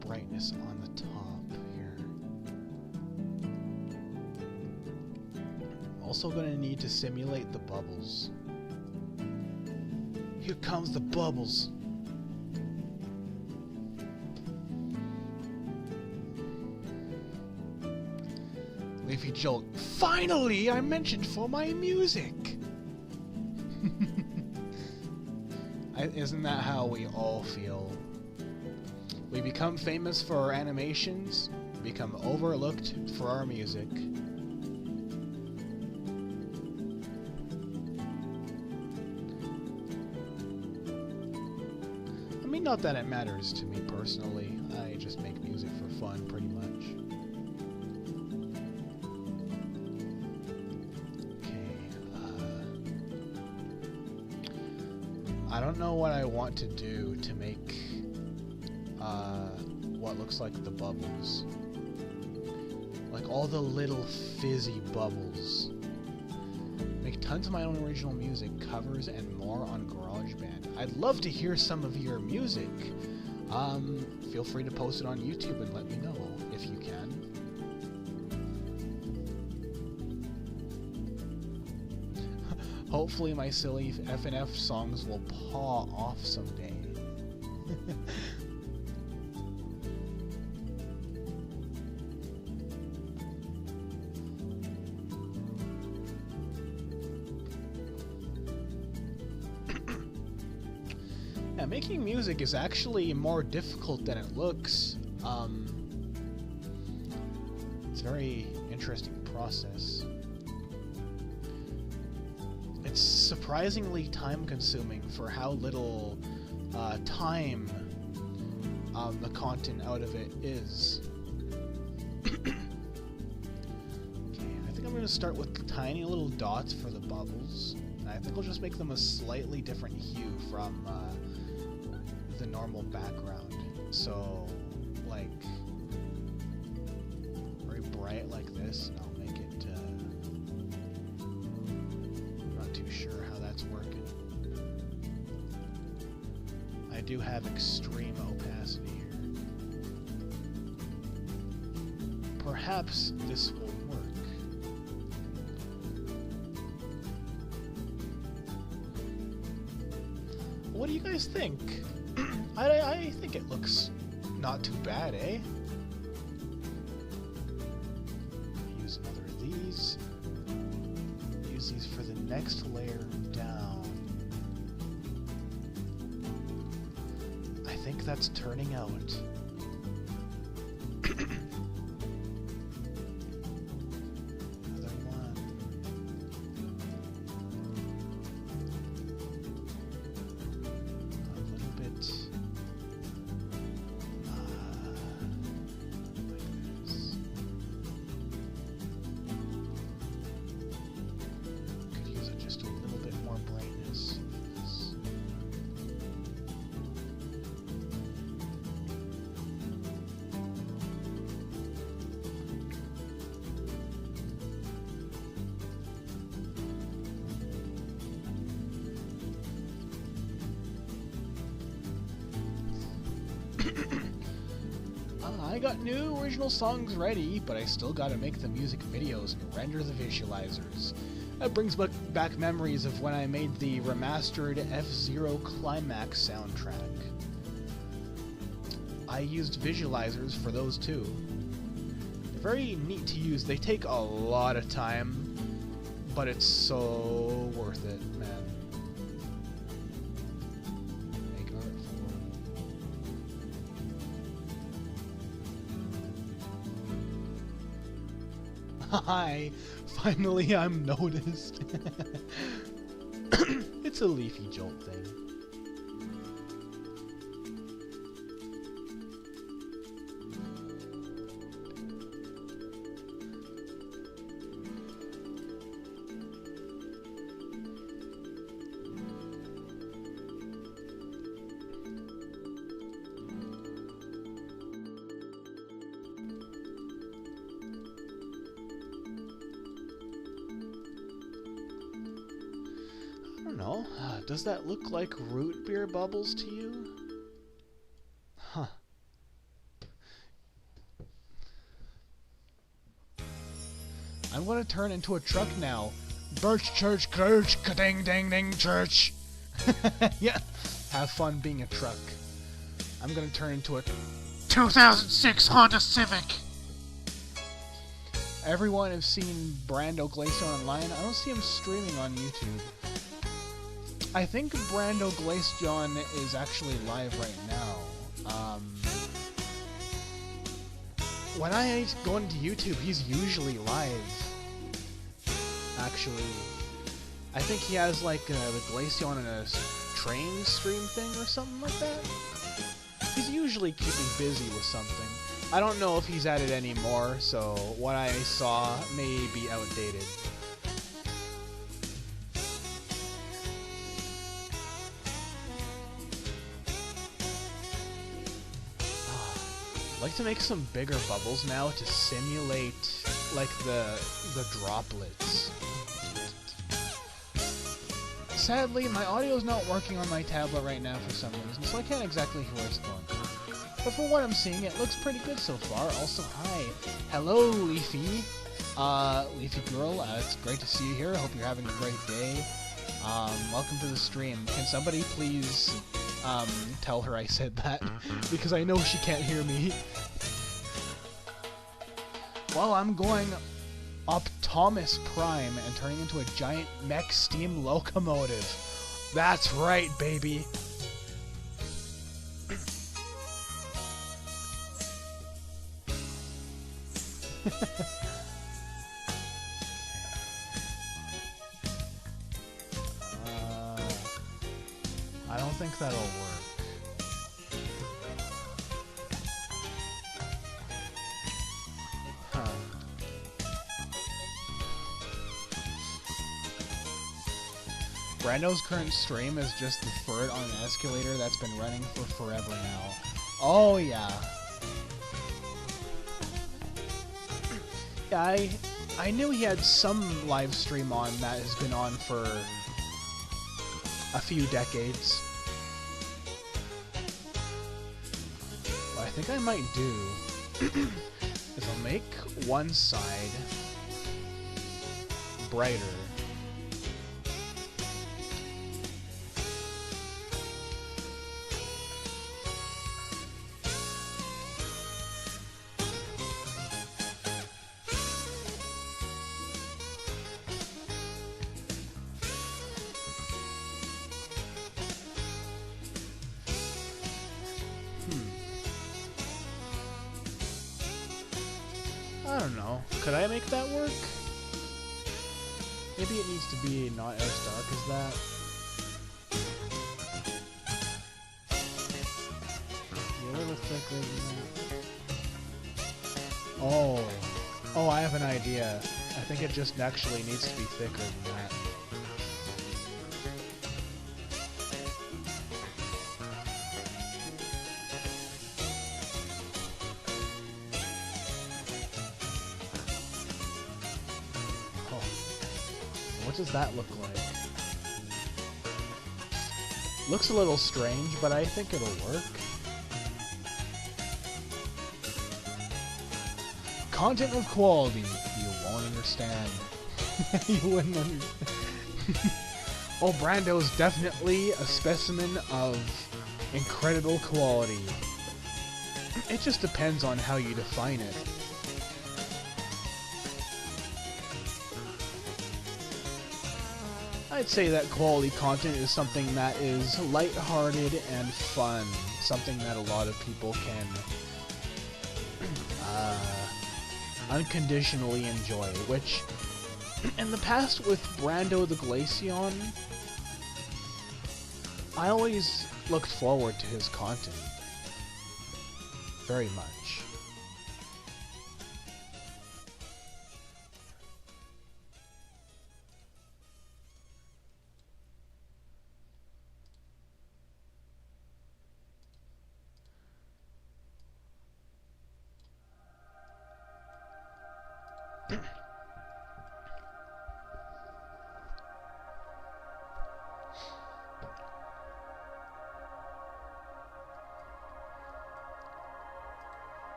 Brightness on the top here. I'm also going to need to simulate the bubbles. Here comes the bubbles. Leafy Jolt. Finally, I'm mentioned for my music. Isn't that how we all feel? We become famous for our animations, become overlooked for our music. Not that it matters to me personally. I just make music for fun, pretty much. I don't know what I want to do to make what looks like the bubbles. Like all the little fizzy bubbles. Make tons of my own original music, covers, and more on GarageBand. I'd love to hear some of your music. Feel free to post it on YouTube and let me know if you can. Hopefully my silly FNF songs will paw off someday. Yeah, making music is actually more difficult than it looks. It's a very interesting process. It's surprisingly time-consuming for how little time the content out of it is. Okay, I think I'm going to start with tiny little dots for the bubbles. And I think I'll just make them a slightly different hue from the normal background. So, like, very bright like this, and I'll make it, I'm not too sure how that's working. I do have extreme opacity here. Perhaps this will work. What do you guys think? I think it looks not too bad, eh? Use another of these. Use these for the next layer down. I think that's turning out. Another one. A little bit. Like this. Could use it just a little bit more brightness. I got new original songs ready, but I still gotta make the music videos and render the visualizers. That brings back memories of when I made the remastered F-Zero Climax soundtrack. I used visualizers for those too. They're very neat to use. They take a lot of time, but it's so worth it, man. Hi! Finally I'm noticed. It's a leafy jolt thing. I don't know. Does that look like root beer bubbles to you? Huh. I'm gonna turn into a truck now. Birch church, church, ka-ding, ding, ding, church. Yeah. Have fun being a truck. I'm gonna turn into a 2006 Honda Civic. Everyone has seen Brando Glacier online. I don't see him streaming on YouTube. I think Brando Glacejon is actually live right now. When I go into YouTube, he's usually live. Actually, I think he has like the Glaceon in a train stream thing or something like that. He's usually keeping busy with something. I don't know if he's at it anymore, so what I saw may be outdated. I'd like to make some bigger bubbles now to simulate like the droplets. Sadly, my audio's not working on my tablet right now for some reason, so I can't exactly hear where it's going. But from what I'm seeing, it looks pretty good so far. Also, hi. Hello, Leafy. Leafy girl, it's great to see you here. I hope you're having a great day. Welcome to the stream. Can somebody please, tell her I said that? Because I know she can't hear me. Well, I'm going Optimus Prime and turning into a giant mech steam locomotive. That's right, baby. I don't think that'll work. Brando's current stream is just the flirt on an escalator that's been running for forever now. Oh, yeah. Yeah, I knew he had some live stream on that has been on for a few decades. What I think I might do is I'll make one side brighter. I don't know. Could I make that work? Maybe it needs to be not as dark as that. Be a little thicker than that. Oh. Oh, I have an idea. I think it just actually needs to be thicker than that. What does that look like? Looks a little strange, but I think it'll work. Content of quality. You won't understand. You wouldn't understand. Oh, Brando's definitely a specimen of incredible quality. It just depends on how you define it. I'd say that quality content is something that is lighthearted and fun. Something that a lot of people can unconditionally enjoy. Which, in the past with Brando the Glaceon, I always looked forward to his content. Very much.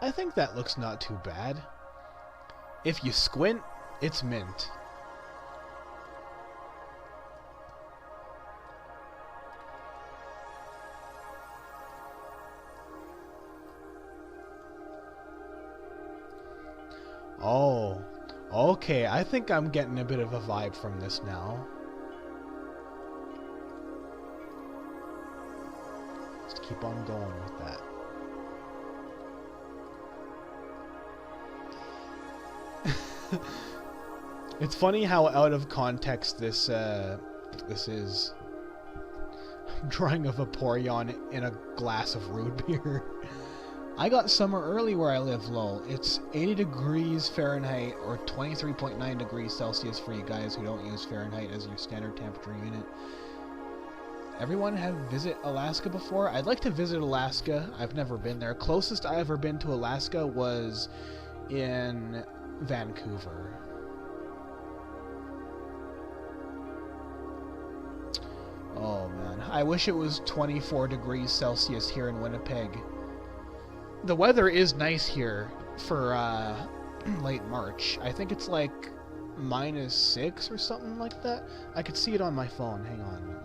I think that looks not too bad. If you squint, it's mint. Oh, okay, I think I'm getting a bit of a vibe from this now. keep on going with that. It's funny how out of context this is. I'm drawing a Vaporeon in a glass of root beer. I got summer early where I live, lol. It's 80 degrees Fahrenheit or 23.9 degrees Celsius for you guys who don't use Fahrenheit as your standard temperature unit. Everyone have visit Alaska before? I'd like to visit Alaska. I've never been there. Closest I ever been to Alaska was in Vancouver. Oh man, I wish it was 24 degrees Celsius here in Winnipeg. The weather is nice here for late March. I think it's like -6 or something like that. I could see it on my phone. Hang on.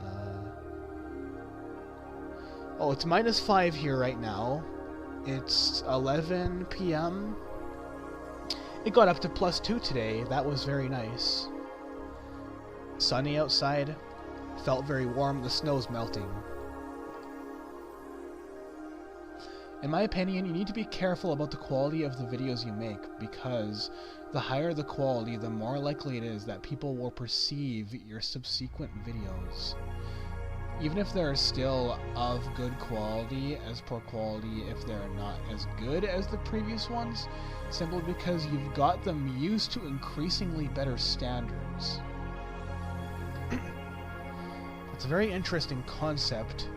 Oh, it's -5 here right now. It's 11 p.m. It got up to +2 today. That was very nice. Sunny outside. Felt very warm. The snow's melting. In my opinion, you need to be careful about the quality of the videos you make, because the higher the quality, the more likely it is that people will perceive your subsequent videos. Even if they're still of good quality, as poor quality if they're not as good as the previous ones, simply because you've got them used to increasingly better standards. It's a very interesting concept.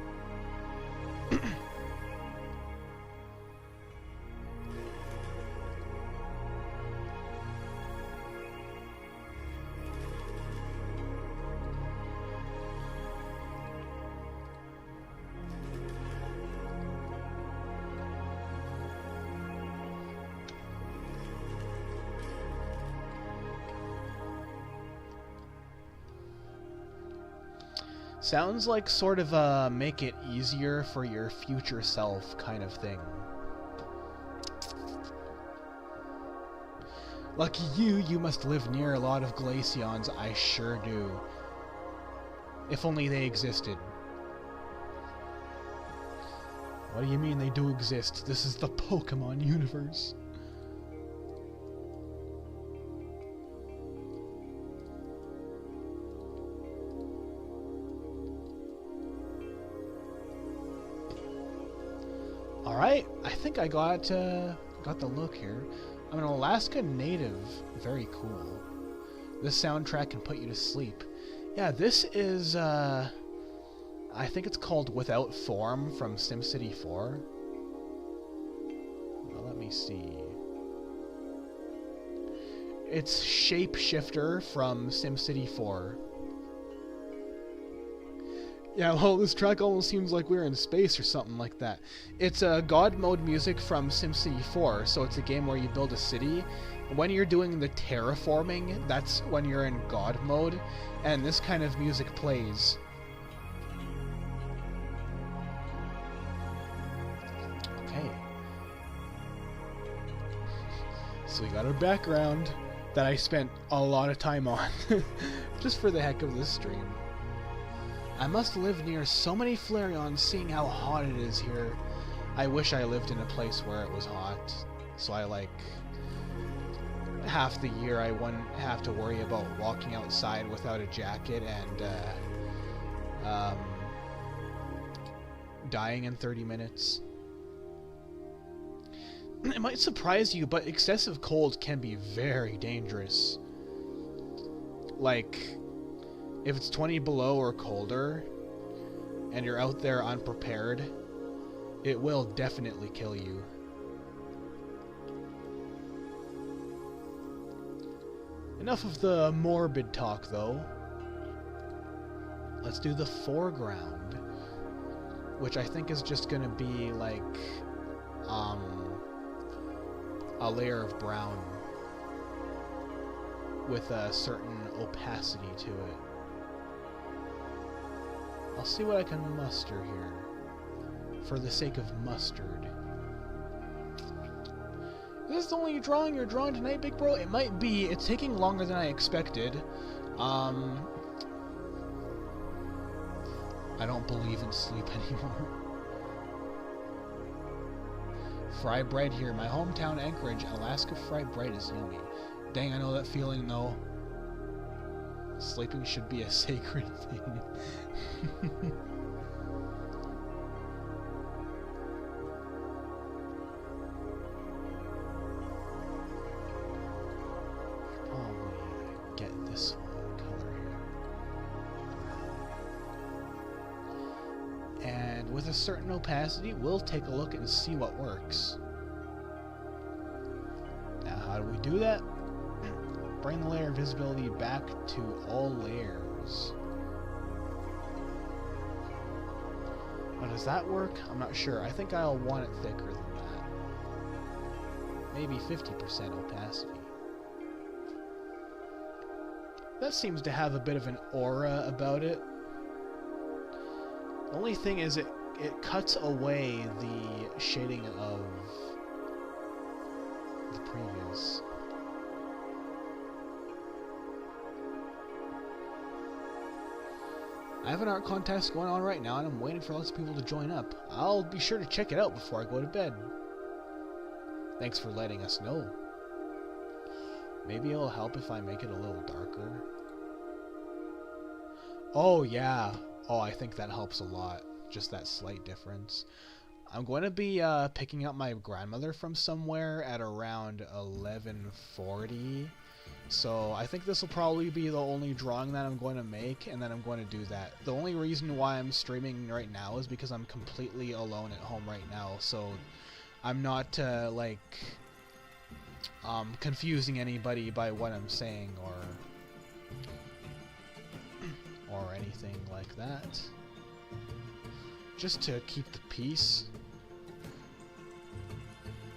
Sounds like sort of a make it easier for your future self kind of thing. Lucky you, you must live near a lot of Glaceons. I sure do. If only they existed. What do you mean they do exist? This is the Pokemon universe. Alright, I think I got the look here. I'm an Alaska native. Very cool. This soundtrack can put you to sleep. Yeah, this is, I think it's called Without Form from SimCity 4. Well, let me see. It's Shapeshifter from SimCity 4. Yeah, well, this track almost seems like we're in space or something like that. It's God mode music from SimCity 4, so it's a game where you build a city. When you're doing the terraforming, that's when you're in God mode, and this kind of music plays. Okay. So we got our background that I spent a lot of time on, just for the heck of this stream. I must live near so many Flareons, seeing how hot it is here. I wish I lived in a place where it was hot, so I, like, half the year I wouldn't have to worry about walking outside without a jacket and dying in 30 minutes. It might surprise you, but excessive cold can be very dangerous. Like, if it's 20 below or colder, and you're out there unprepared, it will definitely kill you. Enough of the morbid talk, though. Let's do the foreground, which I think is just gonna be like, a layer of brown with a certain opacity to it. I'll see what I can muster here, for the sake of mustard. Is this the only drawing you're drawing tonight, big bro? It might be. It's taking longer than I expected. I don't believe in sleep anymore. Fried bread here. My hometown, Anchorage, Alaska fried bread is yummy. Dang, I know that feeling, though. Sleeping should be a sacred thing. Probably get this one color here. And with a certain opacity, we'll take a look and see what works. Now, how do we do that? Bring the layer visibility back to all layers. Now, does that work? I'm not sure. I think I'll want it thicker than that. Maybe 50% opacity. That seems to have a bit of an aura about it. The only thing is it cuts away the shading of the previous. I have an art contest going on right now, and I'm waiting for lots of people to join up. I'll be sure to check it out before I go to bed. Thanks for letting us know. Maybe it'll help if I make it a little darker. Oh, yeah. Oh, I think that helps a lot. Just that slight difference. I'm going to be picking up my grandmother from somewhere at around 11:40. So I think this will probably be the only drawing that I'm going to make, and then I'm going to do that. The only reason why I'm streaming right now is because I'm completely alone at home right now, so I'm not confusing anybody by what I'm saying or anything like that. Just to keep the peace.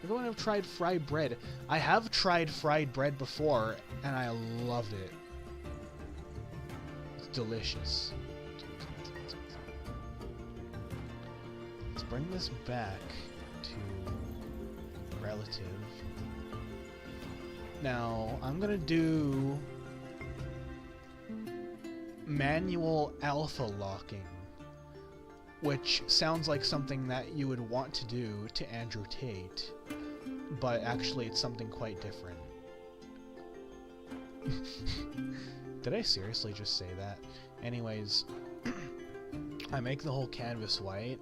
Everyone have tried fried bread. I have tried fried bread before, and I loved it. It's delicious. Let's bring this back to relative. Now, I'm gonna do manual alpha locking, which sounds like something that you would want to do to Andrew Tate, but actually it's something quite different. Did I seriously just say that? Anyways, I make the whole canvas white,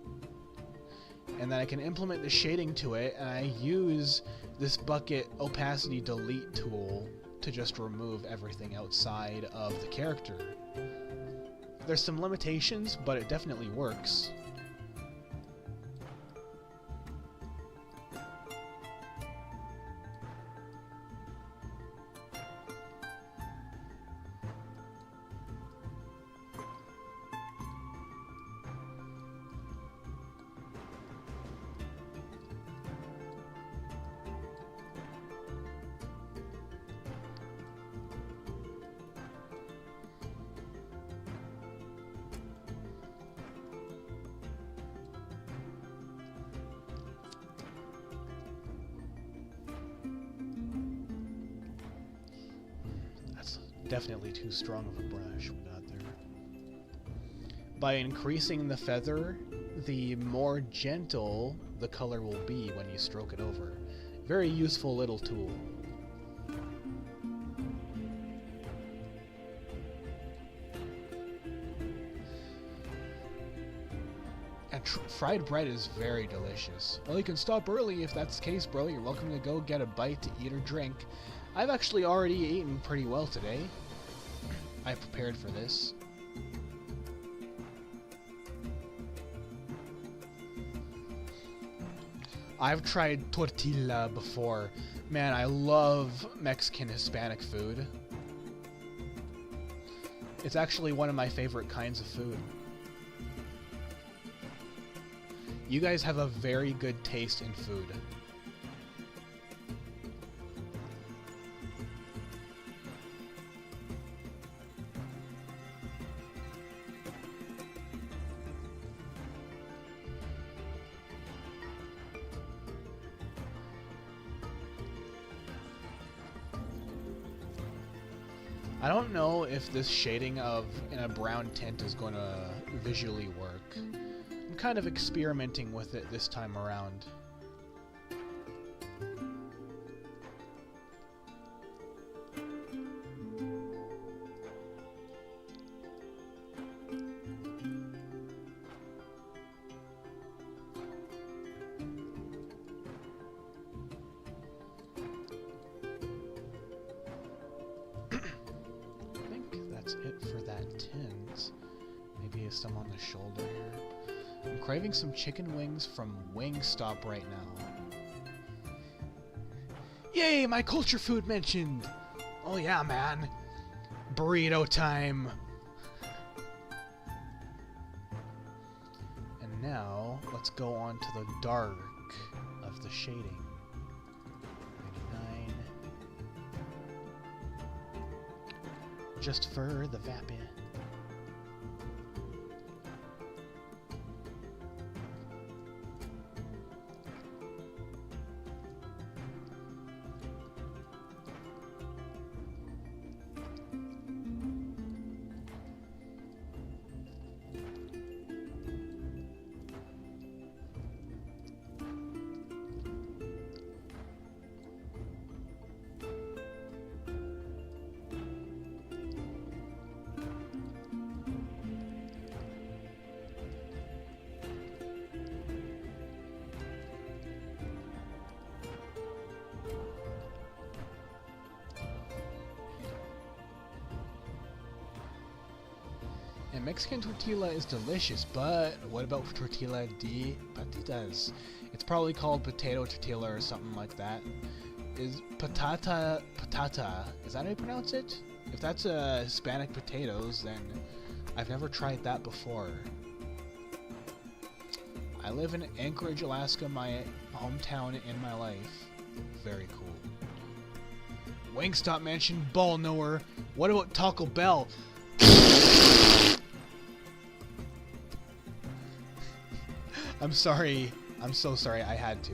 and then I can implement the shading to it, and I use this bucket opacity delete tool to just remove everything outside of the character. There's some limitations, but it definitely works. Definitely too strong of a brush we got there. By increasing the feather, the more gentle the color will be when you stroke it over. Very useful little tool. And fried bread is very delicious. Well, you can stop early if that's the case, bro. You're welcome to go get a bite to eat or drink. I've actually already eaten pretty well today. I prepared for this. I've tried tortilla before. Man, I love Mexican Hispanic food. It's actually one of my favorite kinds of food. You guys have a very good taste in food. I don't know if this shading in a brown tint is going to visually work. I'm kind of experimenting with it this time around. for that tint. Maybe some on the shoulder here. I'm craving some chicken wings from Wingstop right now. Yay, my culture food mentioned! Oh yeah, man. Burrito time. And now, let's go on to the dark of the shading. 99. Just for the vapid. And Mexican tortilla is delicious, but what about tortilla de patitas? It's probably called potato tortilla or something like that. Is patata, is that how you pronounce it? If that's Hispanic potatoes, then I've never tried that before. I live in Anchorage, Alaska, my hometown in my life. Very cool. Wingstop mentioned ball knower. What about Taco Bell? I'm sorry. I'm so sorry. I had to.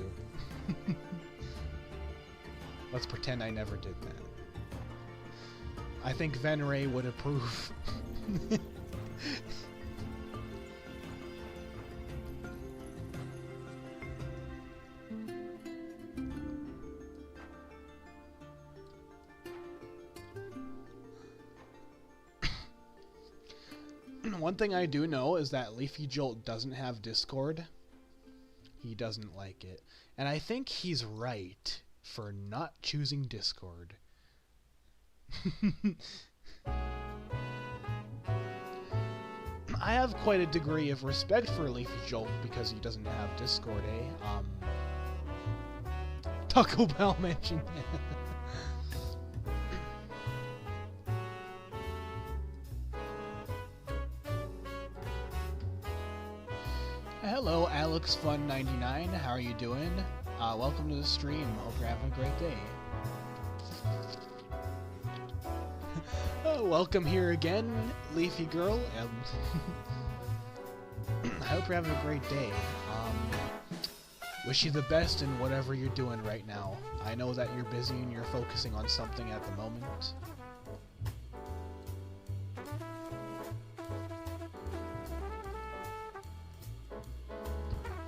Let's pretend I never did that. I think Venray would approve. One thing I do know is that Leafy Jolt doesn't have Discord. He doesn't like it. And I think he's right for not choosing Discord. I have quite a degree of respect for Leafy Jolt because he doesn't have Discord, eh? Taco Bell mentioned it. Hello, AlexFun99. How are you doing? Welcome to the stream. Hope you're having a great day. Oh, welcome here again, Leafy Girl. I hope you're having a great day. Wish you the best in whatever you're doing right now. I know that you're busy and you're focusing on something at the moment.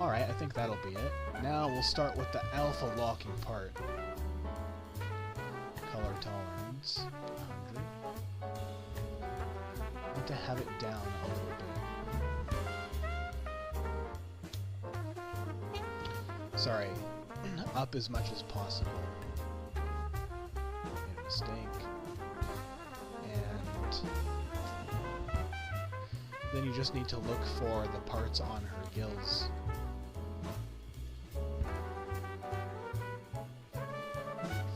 Alright, I think that'll be it. Now we'll start with the alpha locking part. Color tolerance, 100. I want to have it down a little bit. Sorry, up as much as possible. Made a mistake. And then you just need to look for the parts on her gills.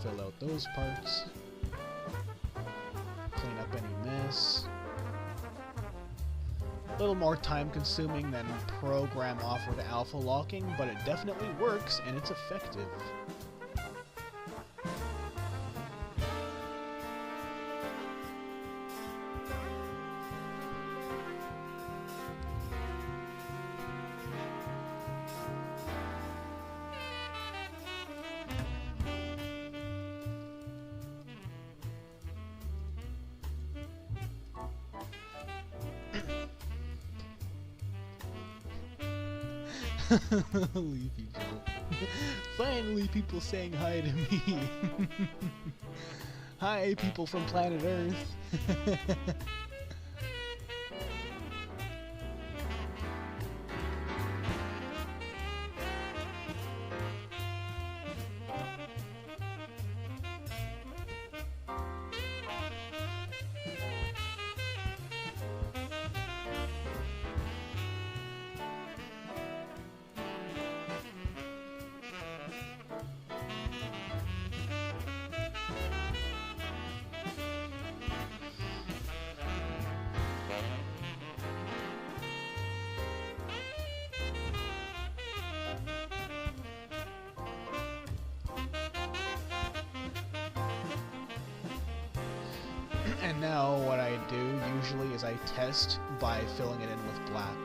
Fill out those parts. Clean up any mess. A little more time consuming than program offered alpha locking, but it definitely works and it's effective. Leafy Jolt. Finally, people saying hi to me. Hi, people from planet Earth. And now what I do usually is I test by filling it in with black.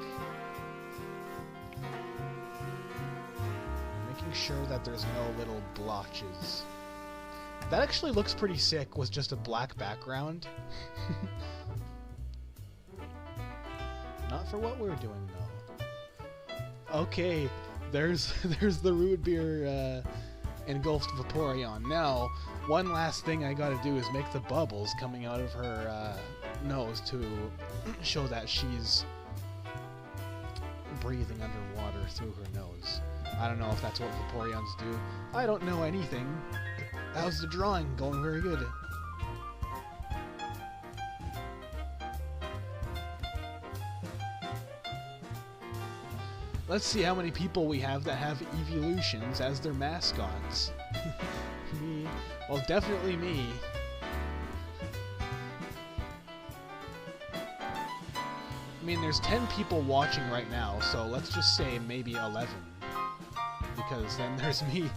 Making sure that there's no little blotches. That actually looks pretty sick with just a black background. Not for what we're doing though. Okay, there's the root beer engulfed Vaporeon. Now, one last thing I gotta do is make the bubbles coming out of her nose to show that she's breathing underwater through her nose. I don't know if that's what Vaporeons do. I don't know anything. How's the drawing? Going very good. Let's see how many people we have that have evolutions as their mascots. Me. Well, definitely me. I mean, there's 10 people watching right now, so let's just say maybe 11. Because then there's me.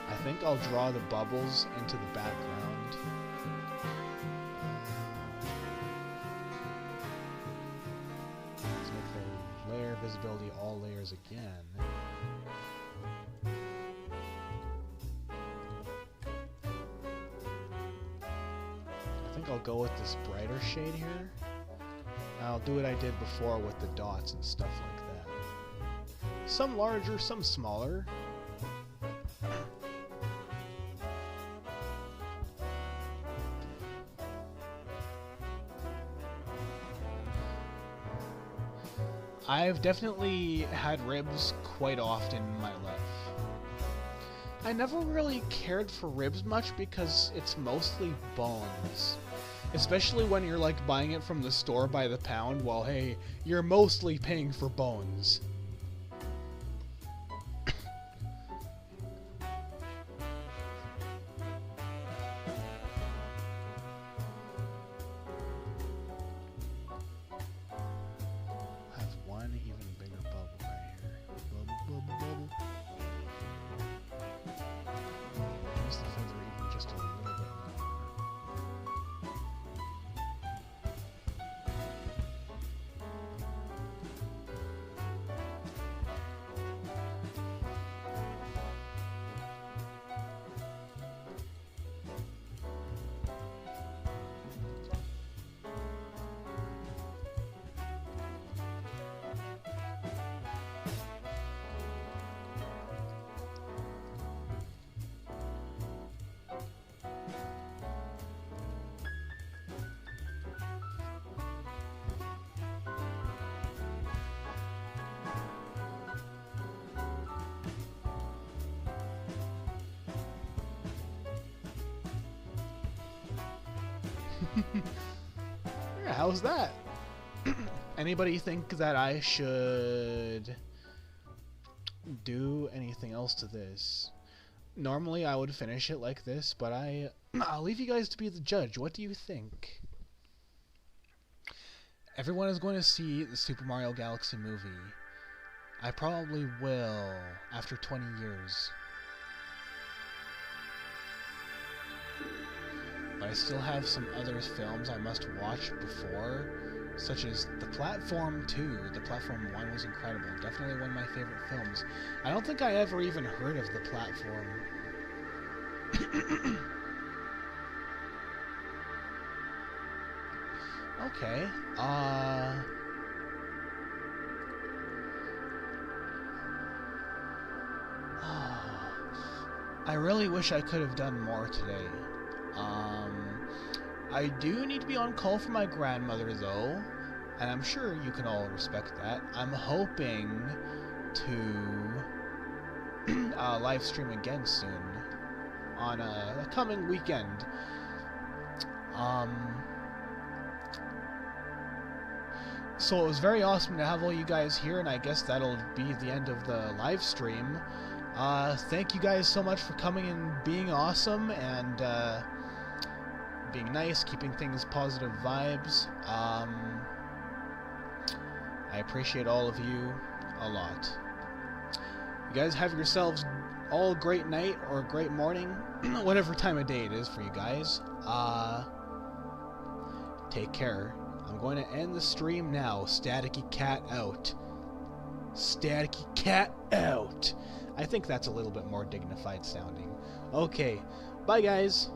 I think I'll draw the bubbles into the background. Let's make the layer visibility all layers again. I think I'll go with this brighter shade here. I'll do what I did before with the dots and stuff like that. Some larger, some smaller. I've definitely had ribs quite often in my life. I never really cared for ribs much because it's mostly bones. Especially when you're like buying it from the store by the pound, well hey, you're mostly paying for bones. Yeah, how's that? Anybody think that I should do anything else to this? Normally I would finish it like this, but I'll leave you guys to be the judge. What do you think? Everyone is going to see the Super Mario Galaxy movie. I probably will after 20 years. But I still have some other films I must watch before, such as The Platform 2. The Platform 1 was incredible. Definitely one of my favorite films. I don't think I ever even heard of The Platform. Okay. I really wish I could have done more today. I do need to be on call for my grandmother, though, and I'm sure you can all respect that. I'm hoping to live stream again soon on a coming weekend. So it was very awesome to have all you guys here, and I guess that'll be the end of the live stream. Thank you guys so much for coming and being awesome, and being nice, keeping things positive vibes. I appreciate all of you a lot. You guys have yourselves all a great night or a great morning, whatever time of day it is for you guys. Take care. I'm going to end the stream now. Staticky Cat out. Staticky Cat out. I think that's a little bit more dignified sounding. Okay, bye guys.